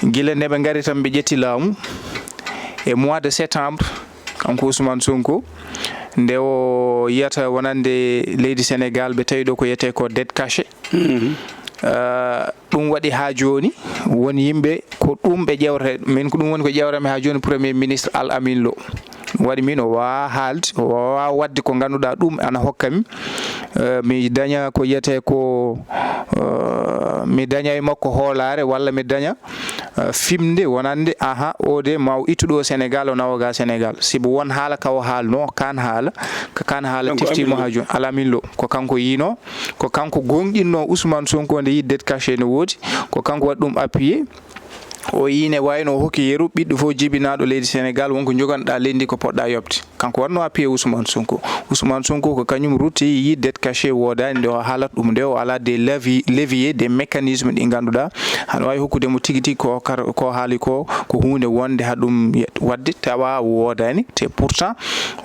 gila neɓe gari tan ɓe ƴetti laamu e mois de septembre kanko Ousmane Sonko nde o yiyata wonande leydi Sénégal ɓe tawi ɗo ko yiyete ko dette caché ɗum waɗi ha joni woni yimɓe ko ɗum ɓe ƴewrata min ko ɗum woni ko ƴewrami ha joni premier ministre Al Amin Lo waɗi min o wawa haalde o wawa wadde ko ganduɗa ɗum ana hokkami mi daña ko yiyete ko mi daña e makko hoolare walla mi daña fimde wonande o de maw ittuɗo Sénégal o nawoga Sénégal sibo won haala kawo haalno kan haala tiftimo ha joni Al Amin Lo ko kanko yino ko kanko gonɗinno Ousmane Sonko nde yi dette caché no woodi ko kanko waɗi ɗum appuyé o yine wayno o hokki yeru ɓiɗɗo fof jibinaɗo leydi Sénégal wonko joganɗa leydi ko poɗɗa yobde kanko wanno appuyé Ousmane Sonko ko kanyum rutti yi det caché wodani do halat dum de o ala des levier des mécanismes di ganduda han way hokkude mo tigiti ko haali ko hunde wonde hadum wadde tawa wodani te pourtant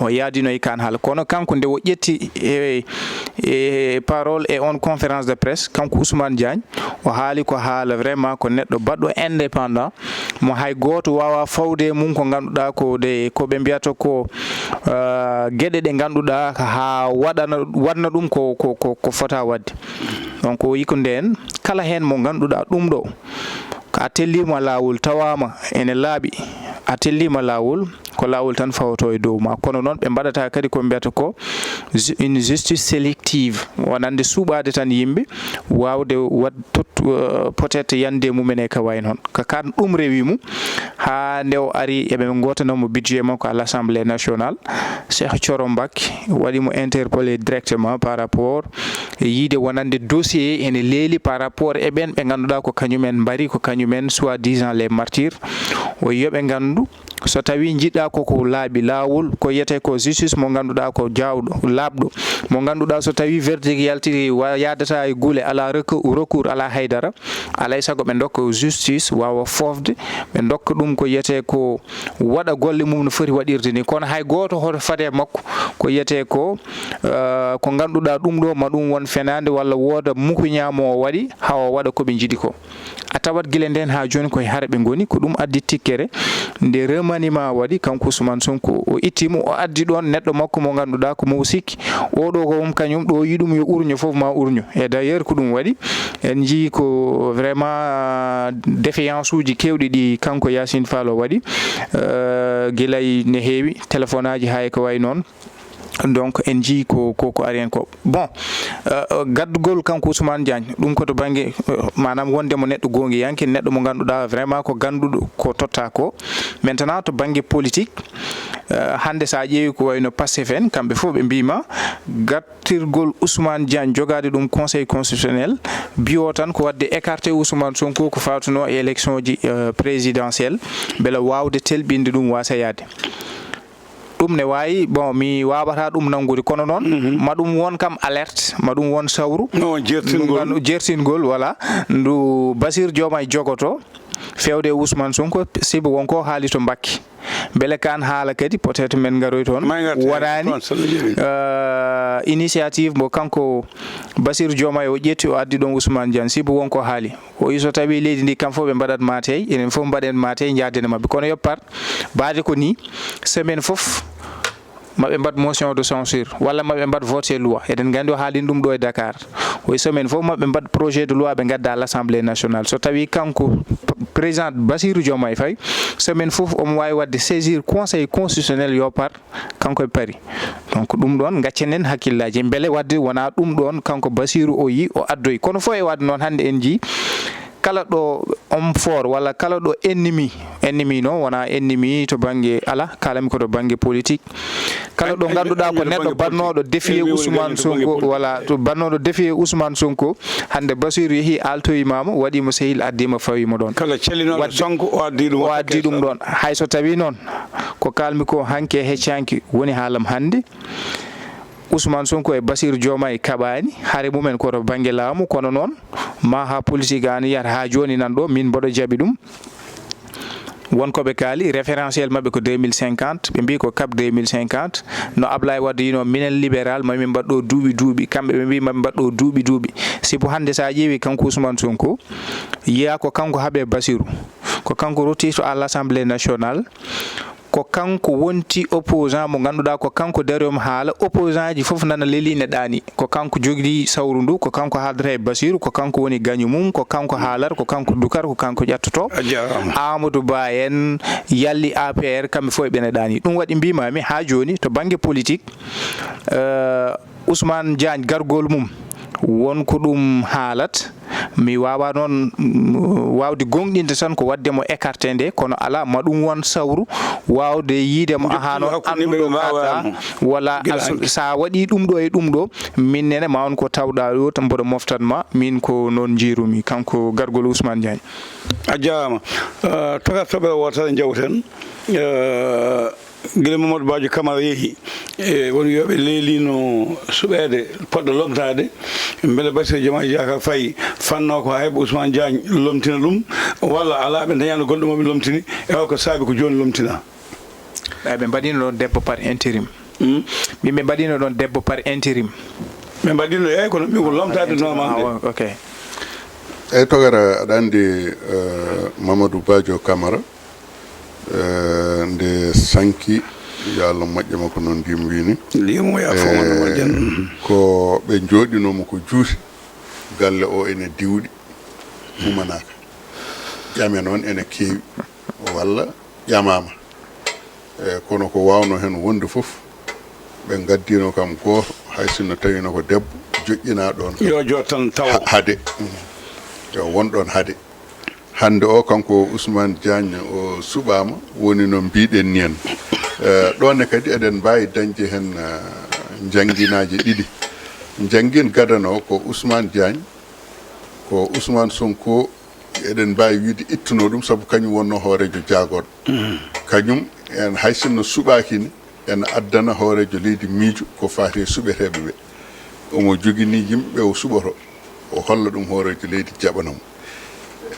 o yaadino e kan haala kono kanko nde o ƴetti e parole et on conférence de presse kanko Ousmane Diagne o haali ko haala vraiment ko neddo baddo indépendant mo hay goto wawa fawde mum ko ganduda ko be biato ko gede de ganduda ha wadna dum ko fota wadde donc yikunden kala hen mo ganduda dum do ko atellima lawol tawama ene laabi atellima lawol ko lawol tan fawto e dow ma kono non be badata kadi ko biata ko une justice sélective wonande suubade tan yimbe wawde peut-être yande mumene ka way non ka kan dum rewi mu ha ndew ari ebe gotanamo budget makko à l'Assemblée nationale Cheikh Thioro Mbacké wadi mo interpeller directement par rapport yide wonande dossier ene leeli par rapport e ben be ganduda ko kanyumen bari ko kanyumen soi-disant les martyrs o yobe gandu so tawi jidda ko laabi lawol ko yete ko justice mo ganduda ko jawdo labdo mo ganduda so tawi verdict yalti yadata e gule ala recours ala haydara alay sago be dokko justice wawa fofde be dokko dum ko yete ko wada golle mum no foti wadirde ni kono hay goto hoto fade makko ko yete ko ganduda dum do ma dum won fenande walla woda muku nyamo wadi hawa wada ko be jidi ko atawat gile den ha joni ko harbe ngoni ko dum addi tikkere nde remanima wadi kanko Ousmane Sonko o ittimo o addi don neddo makko mo ganduda ko mo sikki o do ko kanyum do yidum yo urnyo fof ma urnyo et d'ailleurs ko dum wadi en ji ko vraiment défiance uji kewdi di kanko Yassine Fall wadi gilay ne heewi téléphone aji hay ko way non donc en ji ko arien ko bon gaddugol kanko Ousmane Diagne dum ko to bangi manam wonde mo neddo gongi yanki neddo mo ganduda vraiment ko gandudo ko totta ko maintenant to bangi politique hande sa jeewi ko wayno Pastef kambe fo be bima gattirgol Ousmane Diagne jogade dum conseil constitutionnel bio tan ko wadde écarter Ousmane Sonko ko fatuno élection ji présidentielle bela wawde telbinde dum wasayade dum ne wayi bon mi wabata dum nangude kono non madum won kam alerte madum won sawru no jertingol wala ndu Basir Diomaye jogoto fewde Ousmane Sonko sibo wonko haali to Mbakki bele kan haala kadi peut-être men garoy ton wadani initiative mo kanko Basir Diomaye o jetti o addi don Ousmane Diagne sibo wonko haali o iso tawi leydi ndi kam fo be mbadat matey enen fo mbaden matey njaadene mabbe kono yoppar baade ko ni semaine fof mabbe mbad motion de censure wala mabbe mbad voter loi eden gandi o haalin dum do e Dakar o semaine fo mabbe mbad projet de loi be gadda à l'Assemblée nationale so tawi kanko président Bassirou Diomaye Faye semaine fof o mo wawi wadde saisir conseil constitutionnel yo par kanko e Paris donc dum don gaccenen hakkillaji bele wadde wona dum don kanko Bassirou o yi o addoy kono fo e wadde non hande en ji kala do homme fort wala kala do ennemi no wona ennemi to bangi ala kala mi ko do bangi politique kala do ganduda ko neddo bannodo défier Ousmane Sonko wala to bannodo défier Ousmane Sonko hande Bassirou yehi altoyi mama wadi mo sehil addima fawi mo don kala celino Sonko o addi dum don hay so tawi non ko kalmi ko hanke heccanki woni haalam hande Ousmane Sonko e Basir Diomaye kabani hare mumen ko to bangi laamu kono non ma ha politique an yar ha joni nan do min bodo jabi dum wonko be kali référentiel mabbe ko 2050 be mbi ko cap 2050 no Ablaye Wade yino minen libéral mami mbaddo duubi kambe be mbi mami mbaddo duubi sipo hande sa jeewi kanko Ousmane Sonko yiya ko kanko habe Basirou ko kanko roti to à l'Assemblée nationale ko kanko wonti opposant mo ganduda ko kanko darom haala opposant ji fof nana leli ne dani ko kanko jogdi sawrundu ko kanko haaldata e Bassirou ko kanko woni gañu mum ko kanko haalar ko kanko dukar ko kanko jattoto Amadou Ba en yalli APR kambe fo e bene dani dum wadi mbimami ha joni to bangi politique Ousmane Diagne gargol mum won ko dum haalat mi wawa non wawde gongdinde tan ko wadde mo écarté nde kono ala madum won sawru wawde yiide mo ahano andudo kata wala sa wadi dum do e dum do min nene ma on ko tawda yo tan bodo moftanma min ko non jirumi kanko gargol Ousmane Diagne a jaama toga tobe wota jawten gila Mamadou Badio Camara yeehi e won yoɓe leelino suɓede poɗɗo lomtade beele Bassirou Diomaye Diakhar Faye fanno ko hayɓe Ousmane Diagne lomtina ɗum walla ala ɓe dañano golle moɓe lomtini e holko saabi ko joni lomtina ɓe mbaɗino ɗon debbo par intérim ɓe mbaɗino ɗon debbo par intérim ɓe mbaɗino eyyi kono mi ko lomtade normal ok eyyi togara aɗa andi Mamadou Badio Camara nde sanki yo Allah moƴƴe makko noon ndimo wini ndimo ya fomono moƴƴan ko ɓe jooɗinomo ko juuti galle o ene diwɗi umanaka ƴame noon ene keewi walla ƴamama kono ko wawno hen wonde foof ɓe gaddino kam goto hay sinno tawino ko debbo joƴƴina ɗon yo jot tan taw haade yo won ɗon haade hande o kanko Ousmane Diagne o suɓama woni no mbiɗen ni en ɗonne kadi eɗen mbawi dañde hen jangguinaji ɗiɗi jangguin gadana o ko Ousmane Diagne ko Ousmane Sonko eɗen mbawi wiide ittuno ɗum saabu kañum wonno hoorejo jaagoɗo kañum en hay sinno suɓakine en addana hoorejo leydi miijo ko fati e suɓeteɓe ɓe omo jogini yimɓeɓe o suɓoto o holla ɗum hoorejo leydi jaɓanamo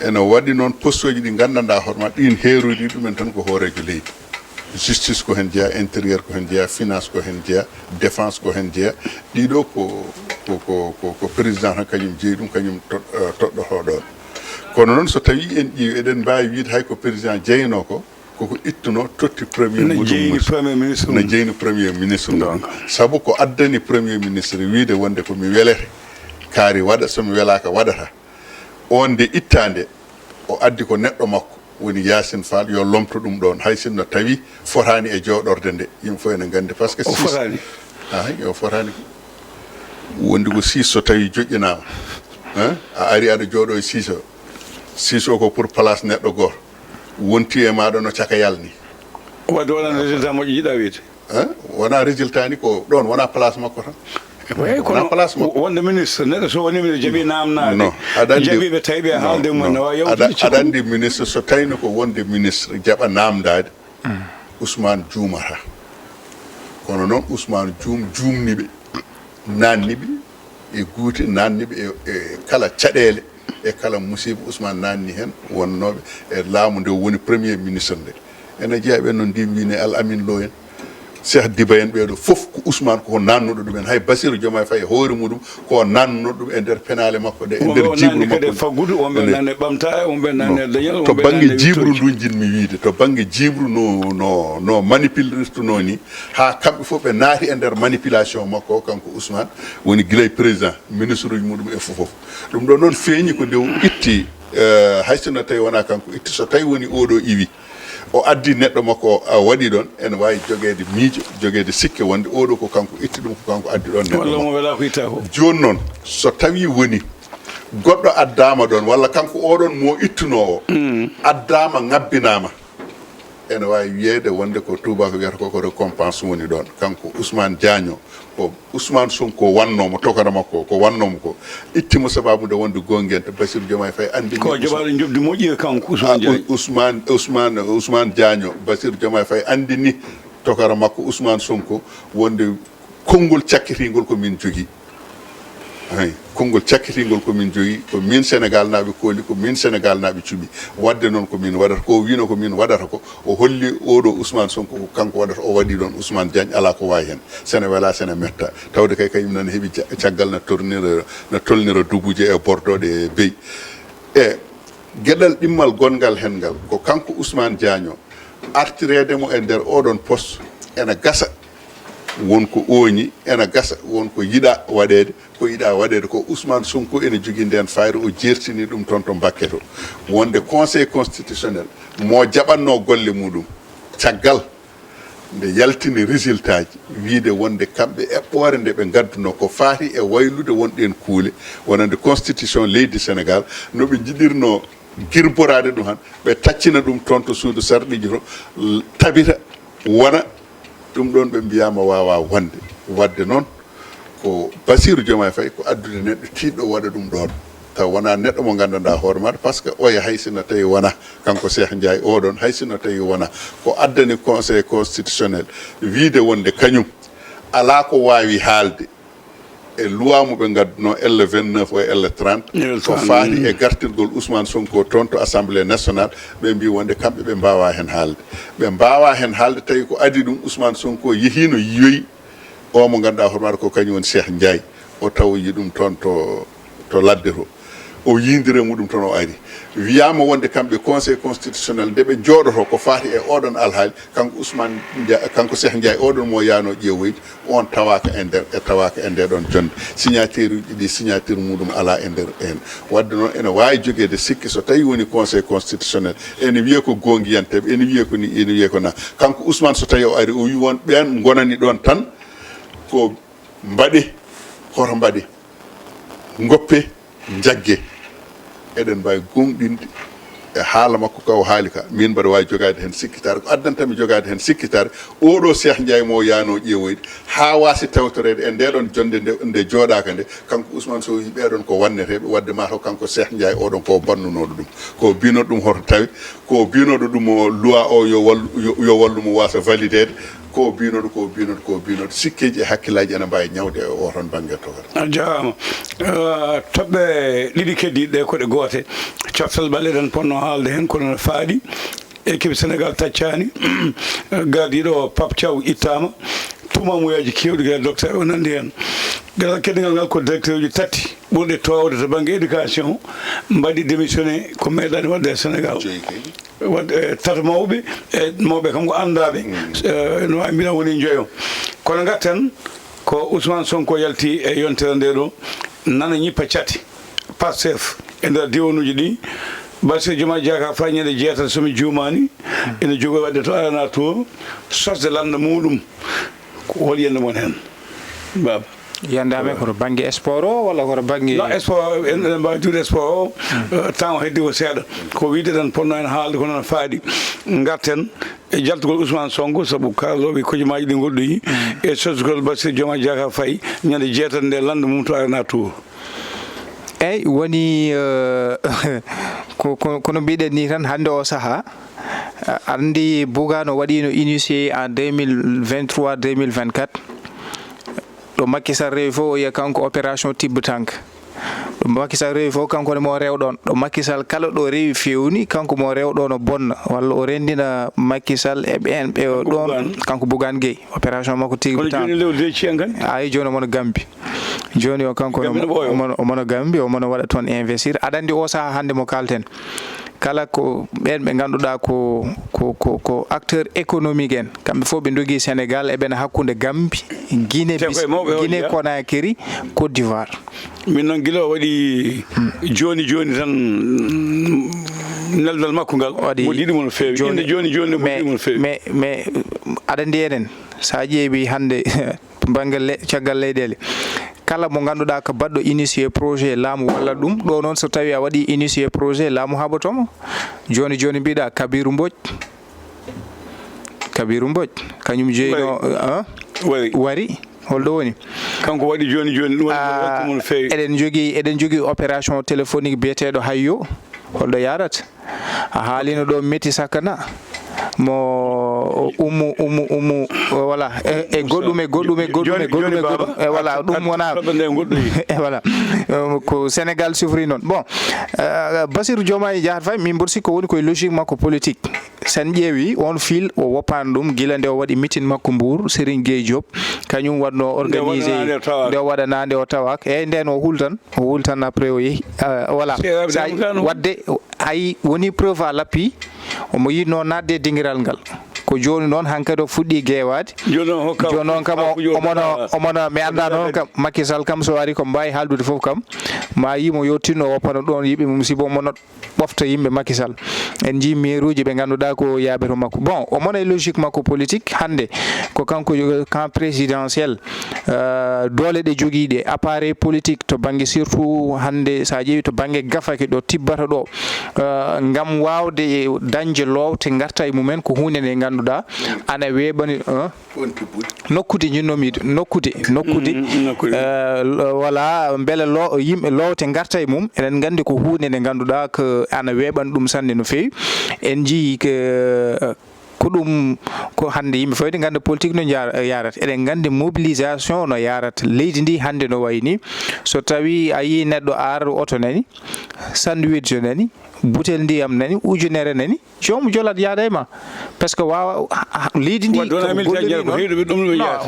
ene waɗi noon poste uji ɗi gandanɗa hoorema ɗin heerodi ɗumen tan ko hoorejo leydi justice ko hen jeeya intérieur ko hen jeeya finance ko hen jeeya défense ko hen jeeya ɗiɗo ko président tan kañum jeeyi ɗum kañum toɗɗoto ɗon kono noon so tawi en ƴeewi eɗen mbawi wiide hay ko président jeyno ko koko ittuno totti premier no jeyni premier ministre donc saabu ko addani premier ministre wiide wonde komi welete kaari waɗa somi welaka waɗata on nde ittande o addi ko neɗɗo makko woni Yacine Fall yo lomto ɗum ɗon hay sinno tawi fotani e jooɗorde nde yimɓe fof ene gandi par ce que fotani yo fotani wondi ko 6 so tawi joƴƴinama a ari aɗa jooɗo e 6 o ko pour place neɗɗo goto wonti e maɗa no caka yalni wadde wonano résultat moƴƴo jiiɗa wiide wona résultat ni ko ɗon wona place makko tan eyi kono wonde ministre neɗɗo so woni ministre jaaɓi namnade jaaɓiɓe tawiɓe e haalde mum ne wawi aɗa andi ministre so tawino ko wonde ministre jaɓa namdade Ousmane juumata kono noon Ousmane juumniɓe nanniɓe e guute nanniɓe e kala caɗele e kala musiba Ousmane nanni hen wonnoɓe e laamu nde woni premier ministre nde ene jeeyaɓe no ndimwine Al Amin Lo en Cheikh Diba en ɓeɗo fof ko Ousmane koko nannuɗo ɗumen hay Bassirou Diomaye Faye hoore muɗum ko nannuɗo ɗum e nder penale makko de e nder jibru makko faggudu wonɓe nanne ɓamtare wonɓe nanne dañal to banggue jibru ndu jinmi wiide to banggue jibru no manipulirtuno ni ha kamɓe fof ɓe naati e nder manipulation makko kanko Ousmane woni guilay président ministre uji muɗum e fof ɗum ɗo noon feeñi ko nde itti hay sinno tawi wona kanko itti so tawi woni oɗo iwi o addi neɗɗo makko waɗi ɗon ene wawi joguede miijo joguede sikke wonde oɗo ko kanko itti ɗum ko kanko addi ɗon neɗɗo mo wela ko itta ko joni noon so tawi woni goɗɗo addama ɗon walla kanko oɗon mo ittunowo addama ngabbinama ene wawi wiyede wonde ko tubako wiyata ko récompense woni ɗon kanko Ousmane Diagne ko Ousmane Sonko wannomo tokora makko ko wannomo ko ittimo sababude wonde gonguente Bassirou Diomaye Faye andi ko joɓaɗo jobdi moƴƴi kanko Ousmane Diagne Bassirou Diomaye Faye andi ni tokora makko Ousmane Sonko wonde konngol cakkitingol ko min jogui konngol cakkitingol ko min jogui ko min Sénégal naaɓe kooli ko min Sénégal naaɓe cuuɓi wadde noon ko min waɗata ko wino ko min waɗata ko o holli oɗo Ousmane Sonko ko kanko waɗata o waɗi ɗon Ousmane Diagne ala ko wawi hen sene wela sene metta tawde kay kañum nane heeɓi caggal no tolnira dubuje e bordode e beyi e gueɗal ɗimmal gongal hen ngal ko kanko Ousmane Diagne o artiredemo e nder oɗon poste ene gasa wonko ooñi ene gasa wonko yiɗa waɗede ko yiɗa waɗede ko Ousmane Sonko ene jogui nden fayre o jertini ɗum toon to Mbacké to wonde conseil constitutionnel mo jaɓanno golle muɗum caggal nde yaltini résultat ji wiide wonde kamɓe eɓɓore nde ɓe gadduno ko faati e waylude wonɗen kuule wonande constitution leydi Sénégal noɓe jiɗirno girborade ɗum han ɓe taccina ɗum toon to suudu sarɗiji to tabita wona ɗum ɗon ɓe mbiyama wawa wadde noon ko Bassirou Diomaye Faye ko addude neɗɗo tiɗɗo waɗa ɗum ɗon taw wona neɗɗo mo gandanɗa hoore maɗa par ce que oya haysino tawi wona kanko Cheikh Ndiaye oɗon haysino tawi wona ko addani conseil constitutionnel wiide wonde kañum ala ko wawi haalde e loi mo ɓe gadduno elle 29 o elle 30 ko faati e gartirgol Ousmane Sonko toon to assemblée nationale ɓe mbi wonde kamɓe ɓe mbawa hen haalde ɓe mbawa hen haalde tawi ko adi ɗum Ousmane Sonko yehino yiyoyi o mo ganduɗa hoore maɗa ko kañum woni Cheikh Ndiaye o tawoyi ɗum toon to ladde to o yindire muɗum toon o ari wiyama wonde kamɓe conseil constitutionnel nde ɓe jooɗoto ko faati e oɗon alhaali kanko Cheikh Ndiaye oɗon mo yano ƴeewoyde on tawaka e nder ɗon jonde signature uji ɗi signature muɗum ala e nder en wadde noon ene wawi joguede sikki so tawi woni conseil constitutionnel ene wiiya ko gongiyanteɓe ene wiiya ko ni ene wiiya ko na kanko Ousmane so tawi o ari o wi won ɓen gonani ɗon tan ko mbaɗe hoto mbaɗe goppe jagge eɗen mbawi gonɗinde e haala makko kaw haali ka min mbaɗa wawi jogade hen sikkitare ko addantami jogade hen sikkitare oɗo Cheikh Ndiaye mo yano ƴeewoyde ha wasi tawtorede e ndeɗon jonde nde jooɗaka nde kanko Ousmane Sow wi ɓeɗon ko wanneteɓe wadde mataw kanko Cheikh Ndiaye oɗon ko bannunoɗo ɗum ko binoɗo ɗum hoto tawi ko binoɗo ɗum loi o yo wallumo wasa validede ko binoɗo sikkeji e hakkillaji ene mbawi ñawde e o toon banggue to a jarama toɓɓe ɗiɗi keddiɗe koɗe goote coftal balle eɗen ponno haalde hen kono no faaɗi équipe Sénégal taccani gardiɗo Pape Thiaw ittama tumamuyaji kewɗi gala docteur o nandi hen gala keddigal ngal ko directeur uji tati ɓurɗe towde to banggue éducation mbaɗi démissionné ko meeɗani wadde e Sénégal wadde tata mawɓe e mawɓe kam ko andaɓe no wawi mbiɗa woni joyo kono gatten ko Ousmane Sonko yalti e yontere nde ɗo nana ñippa cati Pastef e nder diwanuji ɗi Bassirou Diomaye Diakhar Faye ñande jeetati somi juumani ene jogo wadde to arana to sosde landa muɗum hol yende mon hen baba yandame koto banggue sport o walla koto banggue non sport en mbawi juude sport o temps o heddi ko seeɗa ko wiide tan ponno en haalde ko noon faaɗi garten e jaltugol Ousmane Sonko saabu kalloɓe kojumaji ɗi goɗɗoyi e sosgol Bassirou Diomaye Diakhar Faye ñande jeetati nde landa mum to arana tour eyyi woni kono mbiɗen ni tan hande o saaha andi Bougane waɗino initié en 2023 2024 ɗo Macky Sall rewi fof o wiya kanko opération tibbe tank ɗo Macky Sall rewi fof kanko ne mo rewɗon ɗo Macky Sall kala ɗo rewi fewni kanko mo rewɗon o bonna walla o rendina Macky Sall e ɓen ɓe ɗon kanko Bougane Gueye opération makko tibbe tank ayi joni omono Gambie joni o kanko omono Gambie omono waɗa toon investir aɗa andi o saaha hande mo kalten kala ko ɓen ɓe ganduɗa ko acteur économique en kamɓe fof ɓe jogui Sénégal eɓen hakkude Gambie Guinée Conakry Côte d'Ivoire min noon guila o waɗi joni tan neldal makko ngal mo ɗiɗimo no fewi joni mo ɗiɗimo no fewi mais aɗa andi enen sa ƴeewi hande banggal caggal leyɗele kala mo ganduɗa ko baɗɗo initié projet laamu walla ɗum ɗo noon so tawi a waɗi initié projet laamu haɓotomo joni mbiɗa Kabirou Mbodj kañum jeyno wari holɗo woni kanko waɗi joni ɗum fewi eɗen jogui opération téléphonique biyeteɗo hayyo holɗo yarata a haalino ɗo Méti Sakana mo ummu voilà e goɗɗum voilà ɗum wona voilà ko Sénégal sufri noon bon Bassirou Diomaye Diakhar Faye min mboɗo sikko woni koye logique makko politique sen ƴeewi on fil o woppani ɗum guila nde o waɗi meeting makko Mbour Serigne Gueye Diop kañum waɗno organisé nde o waɗanade o tawak eyyi nden o hultan après o yeehi voilà wadde ayi woni preuve à l'appui omo yinno nadde dinguiral ngal ko joni noon hankkadi o fuɗɗi guewade joni noon kam omono mi anda noon kam Macky Sall kam so ari ko mbawi haaldude foof kam ma yimo yo tinno woppano ɗon yimɓe mum sibo omono ɓofta yimɓe Macky Sall en jii maire uji ɓe ganduɗa ko yaabe to makko bon omono e logique makko politique hande ko kanko camp présidentiel doole ɗe joguiɗe appareil politique to banggue surtout hande sa ƴeewi to banggue gafaki ɗo tibbata ɗo ngam wawde dañde lowte garta e mumen ko hunde nde ganduɗa ganduɗa ana weɓani nokkude jinnomiɗo nokkude wala beele yimɓe lowte garta e mum eɗen gandi ko hunde nde ganduɗa ko ana weɓani ɗum sanne no fewi en jii ko ɗum ko hande yimɓe fawde ganda politique no yarata eɗen gandi mobilisation no yarata leydi ndi hande no wayni so tawi a yi neɗɗo ar auto nani sandwich nani butel ndiyam nani ujunere nani jomum jolat yaada e ma par ce que wawa leydi ndi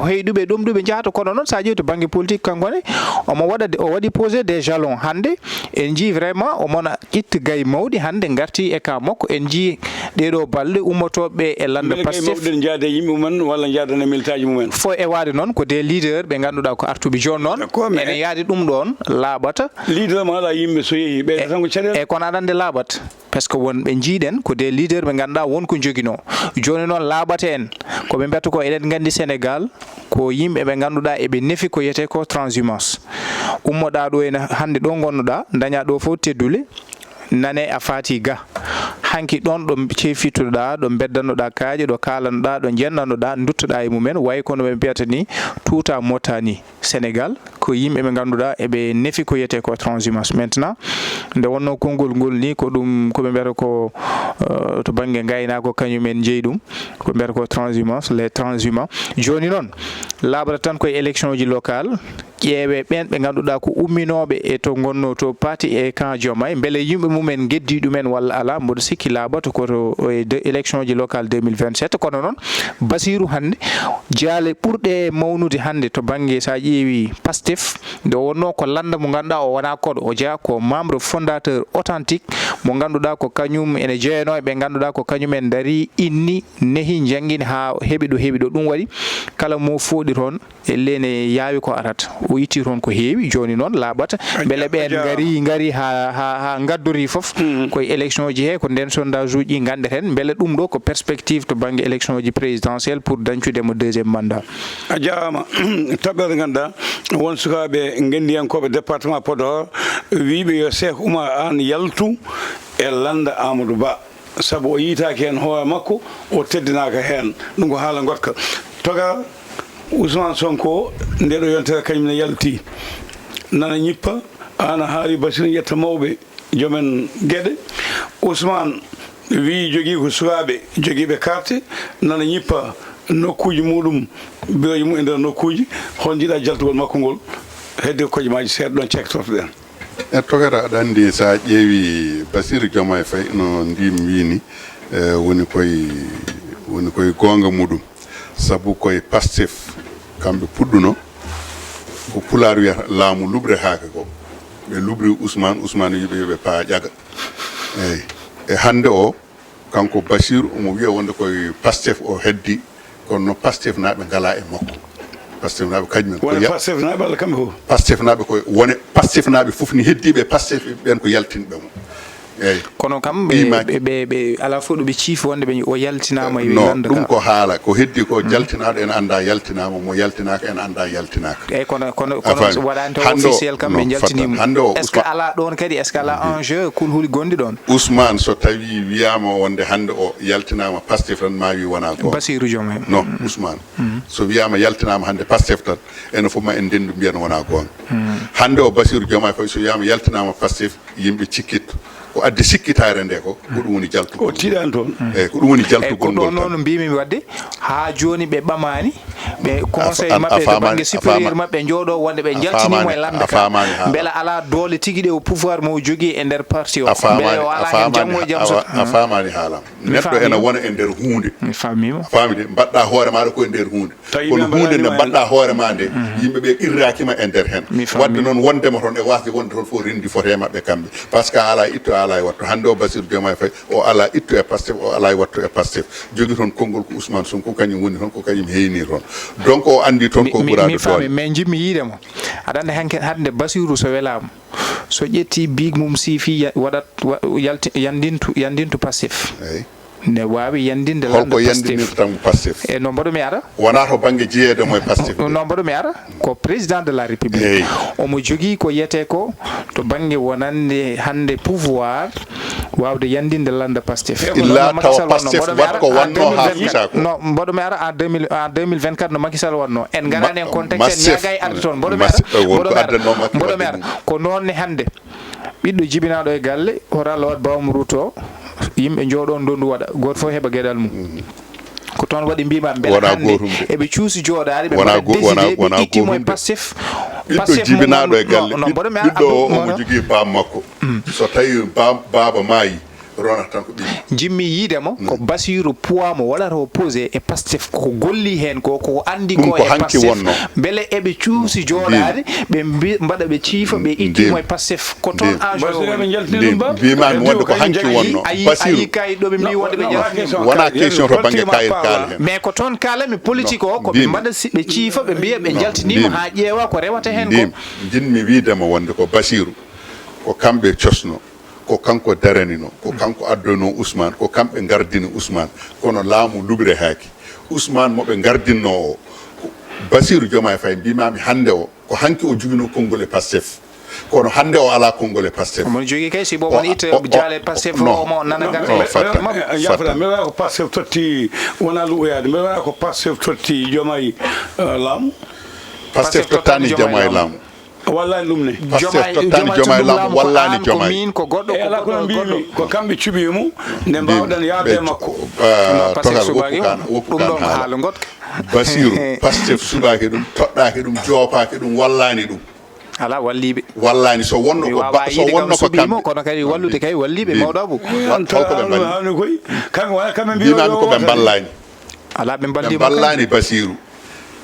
heyɗuɓe ɗumɗuɓe jahata kono noon sa ƴeewi to banggue politique kankone o waɗi posé des jalons hande en jii vraiment omona ƴitta gaye mawɗi hande garti e ka makko en jii ɗeɗo balɗe ummotoɓe e landa Pastef jaade yimɓe mumen walla jaadana militaji mumen fo e waade noon ko des leader ɓe ganduɗa ko artuɓe joni noon ene yaadi ɗum ɗon laaɓata leader ma ala yimɓe so yeehi ɓeyda tan ko caɗele e kono aɗande laaɓata par ce que wonɓe jiiɗen ko des leader ɓe ganduɗa wonko joguino joni noon laaɓata en koɓe mbiyata ko eɗen gandi Sénégal ko yimɓe ɓe ganduɗa eɓe nefi ko yiyete ko transhumance ummoɗa ɗo ene hande ɗo gonnoɗa daña ɗo fof teddule nane a faati ga hanki ɗon ɗo cefituɗa ɗo beddannoɗa kaaje ɗo kalanoɗa ɗo jennanoɗa duttoɗa e mumen way kono ɓe mbiyata ni tuuta mottani Sénégal ko yimɓe ɓe ganduɗa eɓe nefi ko yiyete ko transhumance maintenant nde wonno konngol ngol ni ko ɗum koɓe mbiyata ko to banggue gaynako kañumen jeeyi ɗum ko mbiyata ko transhumance les transhumants joni noon laaɓata tan koye élection ji local ƴeewe ɓen ɓe ganduɗa ko umminoɓe e to gonno to parti e camp Diomaye beele yimɓe mumen geddi ɗumen walla ala mboɗo sikki laaɓata koto élection ji local 2027 kono noon Basirou hande jaale ɓurɗe mawnude hande to banggue sa ƴeewi Pastef nde wonno ko landa mo ganduɗa o wona koɗo o jeeya ko membre fondateur authentique mo ganduɗa ko kañum ene jeeyano ɓe ganduɗa ko kañumen daari inni neehi jangguini ha heeɓi ɗo ɗum waɗi kala mo fooɗi toon e lene yaawi ko arata o itti toon ko heewi joni noon laaɓata beele ɓen gari ha gaddori foof koye élection ji he ko nden sondage uji gandeten beele ɗum ɗo ko perspective to banggue élection ji présidentielle pour dañcudemo deuxiéme mandat a jarama toɓɓere ganduɗa won sukaɓe gendiyankoɓe département Podor wiɓe yo Cheikh Oumar Anne yaltu e landa Amadou Ba saabu o yitaki hen hoore makko o teddinaka hen ɗum ko haala gotka toga Ousmane Sonko ndeɗo yontere kañum ne yalti nana ñippa ana haali Basirou yetta mawɓe joomen gueɗe Ousmane wi jogui ko sukaɓe joguiɓe carte nana ñippa nokkuji muɗum bureauji mum e nder nokkuji hol jiiɗa jaltugol makko ngol hedde kojemaji seeɗa ɗon cektortoɗen e togata aɗa andi sa ƴeewi Basirou Diomaye Faye no ndim wini woni koye gonga muɗum saabu koye Pastef kamɓe puɗɗuno ko pular wiyata laamu luɓre haake ko ɓe luɓri Ousmane wiɓe yoɓe paa ƴaga eyyi e hande o kanko Basirou omo wiya wonde koye Pastef o heddi kono no Pastef naɓe ngala e makko Pastef naɓe kañumen Pastef naɓe Allah kamɓe fof Pastef naɓe koye wone Pastef naɓe fof ni heddiɓe Pastef ɓen ko yaltinɓe mo eyyi kono kam ɓe ala fof ɗoɓe ciifi wonde ɓe o yaltinama non ɗum ko haala ko heddi ko jaltinaɗo en anda yaltinama mo yaltinaka en anda yaltinaka eyyi kono waɗani taw officiel kam ɓe jaltinima est ce que ala ɗon kadi est ce que ala enjeu kulhuli gonɗi ɗon Ousmane so tawi wiyama wonde hande o yaltinama Pastef tan ma wi wona goto Basirou Diomaye non Ousmane so wiyama yaltinama hande Pastef tan ene fof ma en ndendu mbiyen wona gonga hande o Basirou Diomaye Faye so wiyama yaltinama Pastef yimɓe cikkitto ko adde sikkitare nde ko ɗum woni jaltugol o tiɗani toon eyyi ko ɗum woni jaltugol ngol ɗo noon mbimi wadde ha joni ɓe ɓamani ɓe conseil mabɓe to banggue supérieur mabɓe jooɗo wonde ɓe jaltinimo e lande ka beela ala doole tigui ɗe o pouvoir mo jogui e nder parti o beele o ala hen jammo e jaam so a famani haalam neɗɗo ene wona e nder hunde famima famide mbaɗɗa hoore maɗa koye nder hunde kono hunde nde mbaɗɗa hoore ma nde yimɓeɓe qirrakima e nder hen wadde noon wondema toon e wasde wonde toon fof rendi fote mabɓe kamɓe par ce que ala itto ala e wattu hande o Basirou Diomaye Faye o ala ittu e Pastef o ala e wattu e Pastef jogui toon konngol ko Ousmane Sonko kañum woni toon ko kañum heyni toon donc o andi toon ko ɓurade toon mais jimmi yiidemo aɗa andi hande Basirou so welama so ƴetti big mum siifi waɗat yandintu Pastef eyyi ne wawi yandinde holko yandinirtam Pastef e no mbaɗumi ara wona to banggue jeeyedemo e Pastef no mbaɗumi ara ko président de la république omo jogui ko yiyete ko to banggue wonande hande pouvoir wawde yandinde landa Pastef illa taw Pastef wat ko wanno ha fusako no mboɗo mi ara en 2024 no Macky Sall wanno en garani en contexte en ñaga e arde toon mboɗo mi ara ko noonne hande ɓiɗɗo jibinaɗo e galle hoto Allah wat bawmo ruto yimɓe jooɗon dondu waɗa goto fof heɓa gueɗal mum ko toon waɗi mbima beele hande eɓe cuusi jooɗade ɓe mbaɗa décidé ɓe ittimo e Pastef ɓiɗɗo jibinaɗo e galle ɓiɗɗo omo jogui bam makko so tawi baba maayi ronata tan ko ɓiɗɗo jimmi yiidemo ko Bassirou poids mo waɗata o posé e Pastef koko golli hen ko andi ko e Pastef beele eɓe cuusi jooɗade ɓe mbaɗa ɓe ciifa ɓe ittimo e Pastef ko toon mbimami wonde ko hanki wonno ayi kayit ɗo ɓe mbi wonde ɓe jalti wona question to banggue kayit kaala hen mais ko toon kalami politique o koɓe mbaɗa ɓe ciifa ɓe mbiya ɓe jaltinima ha ƴeewa ko rewata hen ko jinmi wiidema wonde ko Bassirou ko kamɓe cosno ko kanko daranino ko kanko addono Ousmane ko kamɓe gardini Ousmane kono laamu luɓre haaki Ousmane moɓe gardinno o Bassirou Diomaye Faye mbimami hande o ko hanki o jogino konngol e Pastef kono hande o ala konngol e Pastef omo jogui kay si bo won itta jaale Pastef omo nana garde mi wala ko Pastef totti wona luɓoyade mi wala ko Pastef totti Diomaye laamu Pastef tottani Diomaye laamu wallani ɗum ne Pastef tottani Diomaye laamu wallani Diomaye min ko goɗɗo ala kono mbimi ko kamɓe cuɓimo nde mbawɗen yaade e makko togal woppu kan haala goɗɗo Bassirou Pastef suɓaki ɗum toɗɗaki ɗum joopaki ɗum wallani ɗum ala walliɓe wallani so wonno ko kamɓe kono kadi wallude kay walliɓe mawɗo Abou hawni koy kamɓe mbimami ko ɓe ballani ala ɓe ballani Bassirou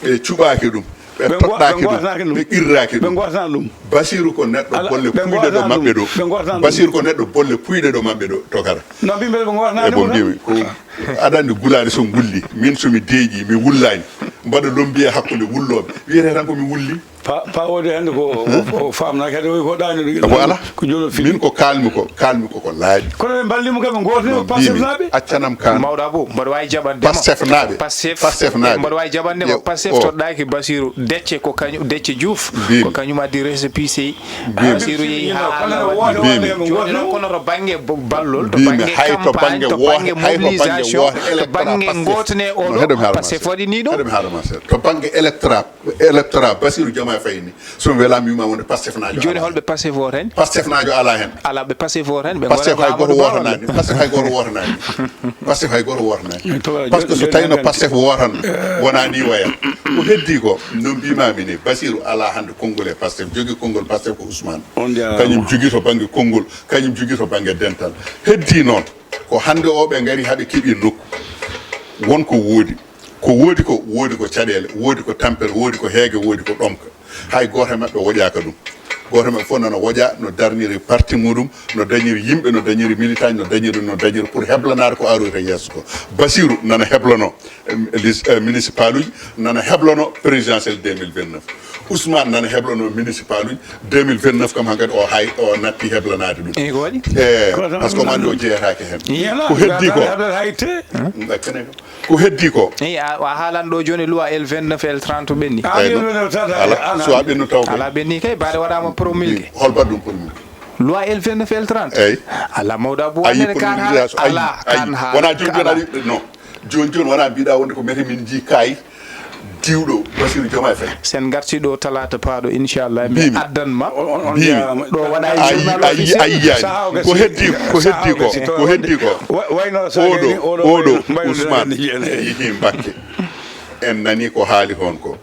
ɓe cuɓaki ɗum ɓe toɗɗaki ɗum ɓe irraki ɗum Bassirou ko neɗɗo bolle puyɗe ɗo maɓɓe ɗo Bassirou ko neɗɗo bolle puyɗe ɗo maɓɓe ɗo tokara ebo mbimi ko aɗa andi gulade so gulli min somi deeƴi mi wullani mbaɗa lombiye hakkude wulloɓe wiyete tan komi wulli pawode hande ko famnaki hade ko ɗani ɗo ala min ko kalmi ko ko laaƴi kono ɓe ballimo kam ɓe gotnima Pastef naaɓe accanam kan mawɗo Abou mbaɗa wawi jaɓande Pastef naaɓe Pastef naaɓe mbaɗa wawi jaɓandemo Pastef toɗɗaki Bassirou Déthié ko kañum Déthié Diouf ko kañum addi récépissé Bassirou yeehi ha joni noon kono to banggue ballol to banggue campagne to banggue mobilisation to banggue gotane oɗo Pastef waɗi ni ɗum to banggue électorat Bassirou Diomaye Faye ni somi welama wima wonde Pastef najo joni holɓe Pastef woto hen Pastef najo ala hen ala ɓe Pastef woto hen ɓe Pastef hay goto wotanani Pastef hay goto wotanani Pastef hay goto wotanani par ce que so tawino Pastef wotan wona ni waya ko heddi ko no mbimami ni Bassirou ala hande konngol e Pastef jogui konngol Pastef ko Ousmane kañum jogui to banggue konngol kañum jogui to banggue dental heddi noon ko hande o ɓe gari haɓe keeɓi nokku wonko woodi ko caɗele woodi ko tampere woodi ko heege woodi ko ɗomka hay goto maɓɓe woƴaka ɗum goto maɓɓe fof nana woƴa no darniri parti muɗum no dañiri yimɓe no dañiri militant no dañiri pour heblanade ko aroyta yesso ko Bassirou nana heblano municipal uji nana heblano présidentiel 2029 Ousmane nana heblano municipal uji 2029 kam hankkadi o natti heblanade ɗum par ce que mandi o jeeyatake hen ko heddi ko a haalan ɗo joni loi L29 L30 ɓenni ala so a ɓennu taw ala ɓenni kay baɗe waɗama promulgué hol mbaɗ ɗum promulgué loi L29 L30 eyyi ala mawɗo Abou ayi promulguation ayi wona joni wona mbiɗa wonde ko mete min ji kayit diwɗo Bassirou Diomaye Faye sen garti ɗo talata paaɗo inchallah mi addanma ɗo waɗa ko heddi ko oɗo Ousmane yeehi Mbacké en nani ko haali on ko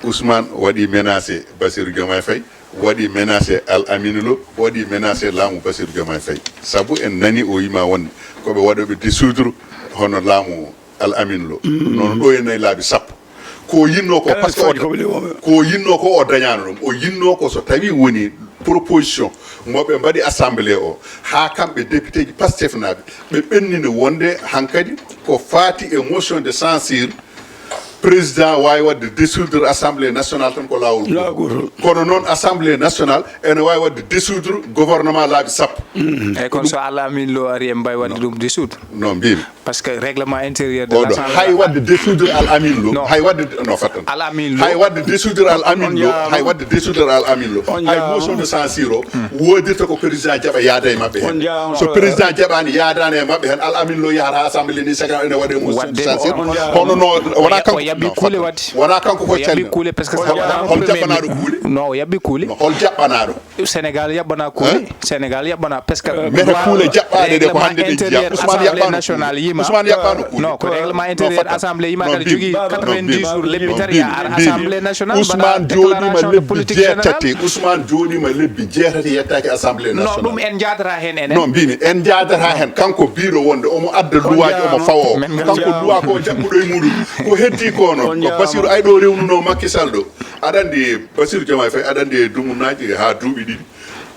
Ousmane waɗi menacé Bassirou Diomaye Faye waɗi menacé Al Amine Lo waɗi menacé laamu Bassirou Diomaye Faye saabu en nani o yima wonde koɓe waɗoɓe dissoudre hono laamu Al Amine Lo noon ɗo e nayyi laabi sappo ko yinno ko par ce que ko yinno ko o dañano ɗum o yinno ko so tawi woni proposition moɓe mbaɗi assemblée o ha kamɓe député ji Pastef naɓe ɓe ɓennino wonde hankkadi ko faati e motion de censure président wawi wadde dissoudre assemblée nationale tan ko lawol kono noon assemblée nationale ene wawi wadde dissoudre gouvernement laabi sappo eyyi kono so alamin lo ari en mbay wadde ɗum dissoudre non mbimi parce que règlement intérieur de l'assemblée hay wadde dissoudre al amin lo hay wadde no fatan al amin lo hay wadde dissoudre al amin lo hay wadde dissoudre al amin lo hay motion de censure o wodirta ko président jaɓa yaada e mabɓe hen so président jaɓani yaadani e mabɓe hen al amin lo yahata assemblée ni saga ene waɗe motion de censure hono no wona kanko yabbi kuule wadde wona kanko ko yabbi kuule parce que hol jaɓɓanaɗo kuule non yabbi kuule hol jaɓɓanaɗo sénégal yaɓɓana kuule sénégal yaɓɓana parce que mete kuule jaɓɓade de ko hande de jiya Ousmane yaɓɓano national yima Ousmane yaɓɓano kuule non ko règlement intérieur assemblée yima kada jogui 90 jours leppitariya assemblée nationale Ousmane jonima lebbi jeetati Ousmane jonima lebbi jeetati yettaki assemblée nationale non ɗum en jadata hen enen non mbimi en jadata hen kanko biiro wonde omo adda luwaji omo fawo kanko luwa ko jaɓɓuɗo e muɗum ko heddi ko noon ko Bassirou ay ɗo rewnuno Macky Sall ɗo aɗa andi Bassirou Diomaye Faye aɗa andi dumunaji ha duuɓi ɗiɗi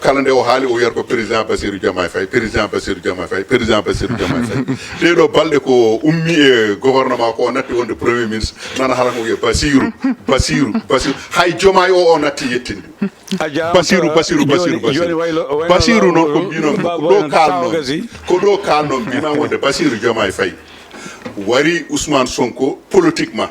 kala nde o haali o wiyata ko président Bassirou Diomaye Faye président Bassirou Diomaye Faye président Bassirou Diomaye Faye ɗeɗo balɗe ko ummi e gouvernement ko o natti wonde premier ministre nana hala ko wiye Bassirou hay Diomaye o natti yettinde Bassirou noon ko mbinon ko ɗo kalnon mbima wonde Bassirou Diomaye Faye wari Ousmane Sonko politiquement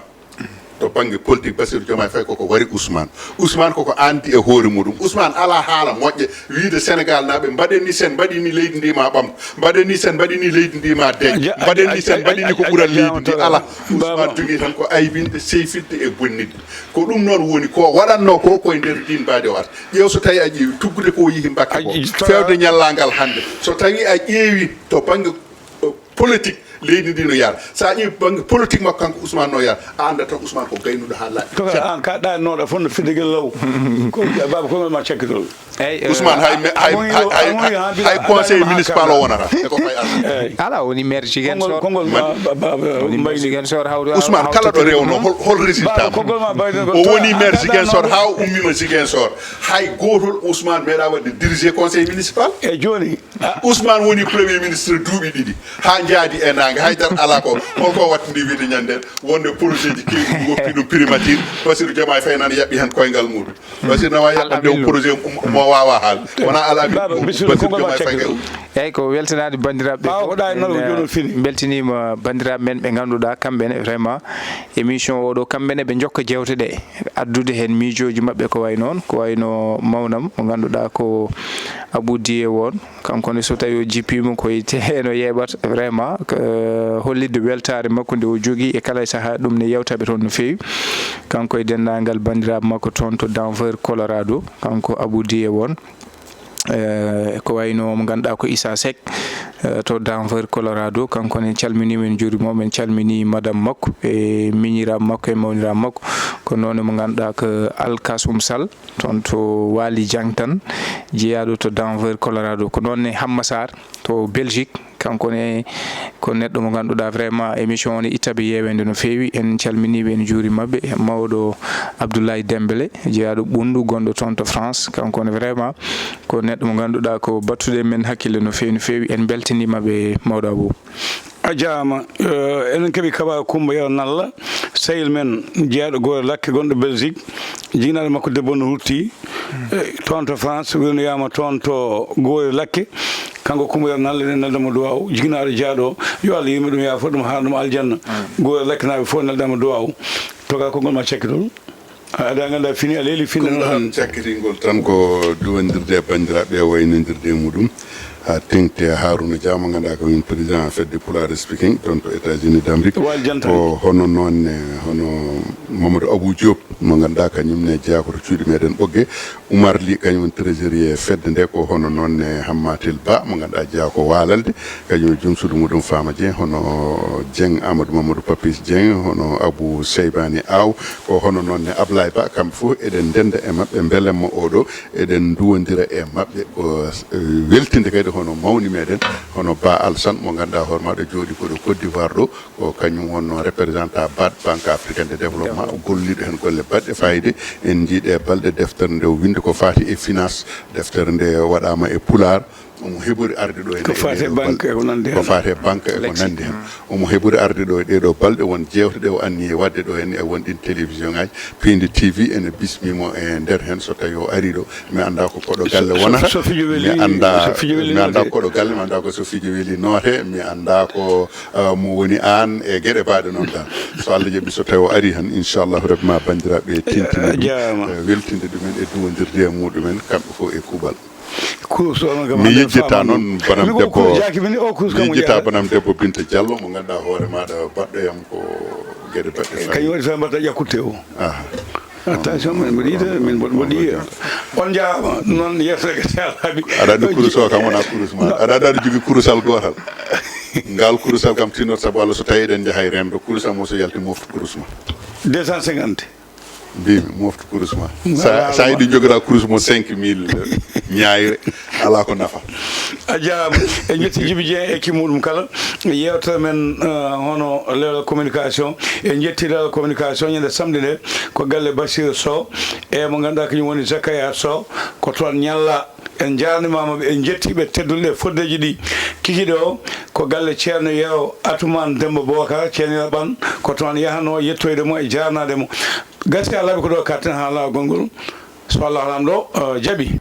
to banggue politique Bassirou Diomaye Faye koko wari Ousmane koko andi e hoore muɗum Ousmane ala haala moƴƴe wiide Sénégal naɓe mbaɗenni sen mbaɗini leydi ndi ma ɓamta mbaɗenni sen mbaɗini leydi ndi ma deeƴ mbaɗenni sen mbaɗini ko ɓuural leydi ndi ala Ousmane jogui tan ko aybinde seyfidde e bonnidde ko ɗum noon woni ko waɗanno ko koye nder ɗin mbade wata ƴeew so tawi a ƴeewi tuggude ko yihi Mbacké ko fewde ñallangal hande so tawi a ƴeewi to banggue politique leydi ndi no yaara sa ƴeewi banggue politique makko kanko Ousmane no yaara a anda tan Ousmane ko gaynuɗo ha laaɓi an ka ɗannoɗo fof no fiddigel law ko baba kongol ma cekkitol eyyi Ousmane hay conseil municipal o wonata e ko fay ala woni maire Ziguinchor kongol ma maire Ziguinchor hawde Ousmane kala ɗo rewno hol résultat o woni maire Ziguinchor ha ummima Ziguinchor hay gotol Ousmane meeɗa wadde dirigé conseil municipal e joni Ousmane woni premier ministre duuɓi ɗiɗi ha jaadi e nangue haydara ala ko holko wattidi wiide ñanden wonde projet ji kewi woppi ɗum primature Bassirou Diomaye Faye nan yaɓɓi hen koyngal muɗum Bassirou nawa yaɓɓande o projet mo wawa haal wona ala Bassirou Diomaye Faye eyyi ko weltanade bandiraɓe beltinima bandiraɓe men ɓe ganduɗa kamɓene vraiment émission oɗo kamɓene ɓe jokka jewte ɗe addude hen miijoji mabɓe ko way noon ko wayno mawnam mo ganduɗa ko Abou Diye won kankone so tawi o jippima koye eno yeɓata vraiment hollidde weltare makko nde o jogui e kala saaha ɗum ne yewtaɓe toon no fewi kanko e dendagal bandiraɓe makko toon to Denver Colorado kanko Abou Diye won ko wayno mo ganduɗa ko Issa Seck to Denver Colorado kanko ne calminima en juurima men calmini madame makko e miñiraɓe makko e mawniraɓe makko ko noon mo ganduɗa ko Alkasum Sall toon to Wali Diangtan jeeyaɗo to Denver Colorado ko noonne Hamma Sarr to Belgique kankone ko neɗɗo mo ganduɗa vraiment émission ne ittaɓe yewende no fewi en calminiɓe en juurimaɓe mawɗo Abdoulaye Dembélé jeeyaɗo ɓundu gonɗo toon to France kankone vraiment ko neɗɗo mo ganduɗa ko battude men hakkille no fewi en beltinimaɓe mawɗo Abou a jarama enen keeɓi kaɓa Coumba Yero Nalla sehil men jeeyaɗo Gora Lakke gonɗo Belgique jignaɗo makko debbo no rutti toon to France wirnoyama toon to Gora Lakke kanko Coumba Yero Nalla enen neldamo duwaw jignaɗo jaaɗo yo Allah yima ɗum yaafo ɗum haala ɗum aljanna Gora Lakke naɓe fof neldama duwaw toga konngol ma cekkitol aɗa ganda fini a leeli finde noon cakkitingol tan ko duwondirde bandiraɓe waynodirde muɗum ha tengte Harouna Dia mo ganduɗa ko min président fedde Pulare speaking toon to États-Unis d'Amérique ko hono noon hono Mamadou Abou Diop mo ganduɗa kañumne jeeya ko to cuuɗi meɗen ɓogge Oumar Ly kañum trésorier fedde nde ko hono noon Hammatel Ba mo ganduɗa jeeya ko Walalde kañum e joom suudu muɗum Fama Dieng hono Dieng Amadou Mamadou Papis Dieng hono Abou Seybani Aw ko hono noon Ablaye Ba kamɓe fof eɗen denda e mabɓe beelemma oɗo eɗen duwodira e mabɓe ko weltinde kadi hono mawni meɗen hono Ba Alsane mo ganduɗa hoore maɗo jooɗi koɗo Côte d'Ivoire ɗo ko kañum wonno représentant BAD Banque africaine de développement golliɗo hen golle baɗɗe fayide en jiiɗe balɗe deftere nde o windi ko fati e finance deftere nde waɗama e Pulaar omo heɓori arde ɗo ko fate banque ko nande ko fate banque e ko nandi hen omo heɓori arde ɗo e ɗeɗo balɗe won jewteɗe o anni e wadde ɗo hen e wonɗin télévision ngaji Pindi TV ene bismimo e nder hen so tawi o ari ɗo mi anda ko koɗo galle wonata mi anda koɗo galle mi anda ko Sofidio Weli noote mi anda ko mo woni an e gueɗe baɗe noon dal so Allah jaaɓi so tawi o ari han inchallah rabbi ma bandiraɓe tintina weltinde ɗumen e duwodirde e muɗumen kamɓe fof e kuuɓal mi yejjita noon banam debbo mi yejjita banam debbo Binta Diallo mo ganduɗa hoore maɗa baɗɗoyam ko gueɗe baɗɗe kañum waɗi tan mbaɗɗa ƴakkute o attention min mboɗi on jaama noon yettoge salaɓi aɗa andi kurus o kam wona kurus ma aɗa jogui kurusal gotal ngal kurusal kam tinnoto saabu Allah so tawi eɗen jaahay remde kurusal mo so yalti moftu kurus ma 250 mbimi moftu kurus ma sa yiɗi jogoɗa kurus mo 5000 ñayre ala ko nafa a jarama e ñetti Djiby Dieng e kimmuɗum kala yewtere men hono leewɗal communication e jetti leewɗal communication ñande samedi nde ko galle Bassirou Sow e mo ganduɗa kañum woni Zakaya Sow ko toon ñalla en jarnimamaɓe en jettiɓe tedduɗe foddeji ɗi kikiɗe o ko galle ceerno Yew Atoumane Demba Bocar ceerno ɓan ko toon yahano yettoyde mo e jarnade mo gasi alaɓe ko ɗo katten ha lawa gongol so Allah alam ɗo jaaɓi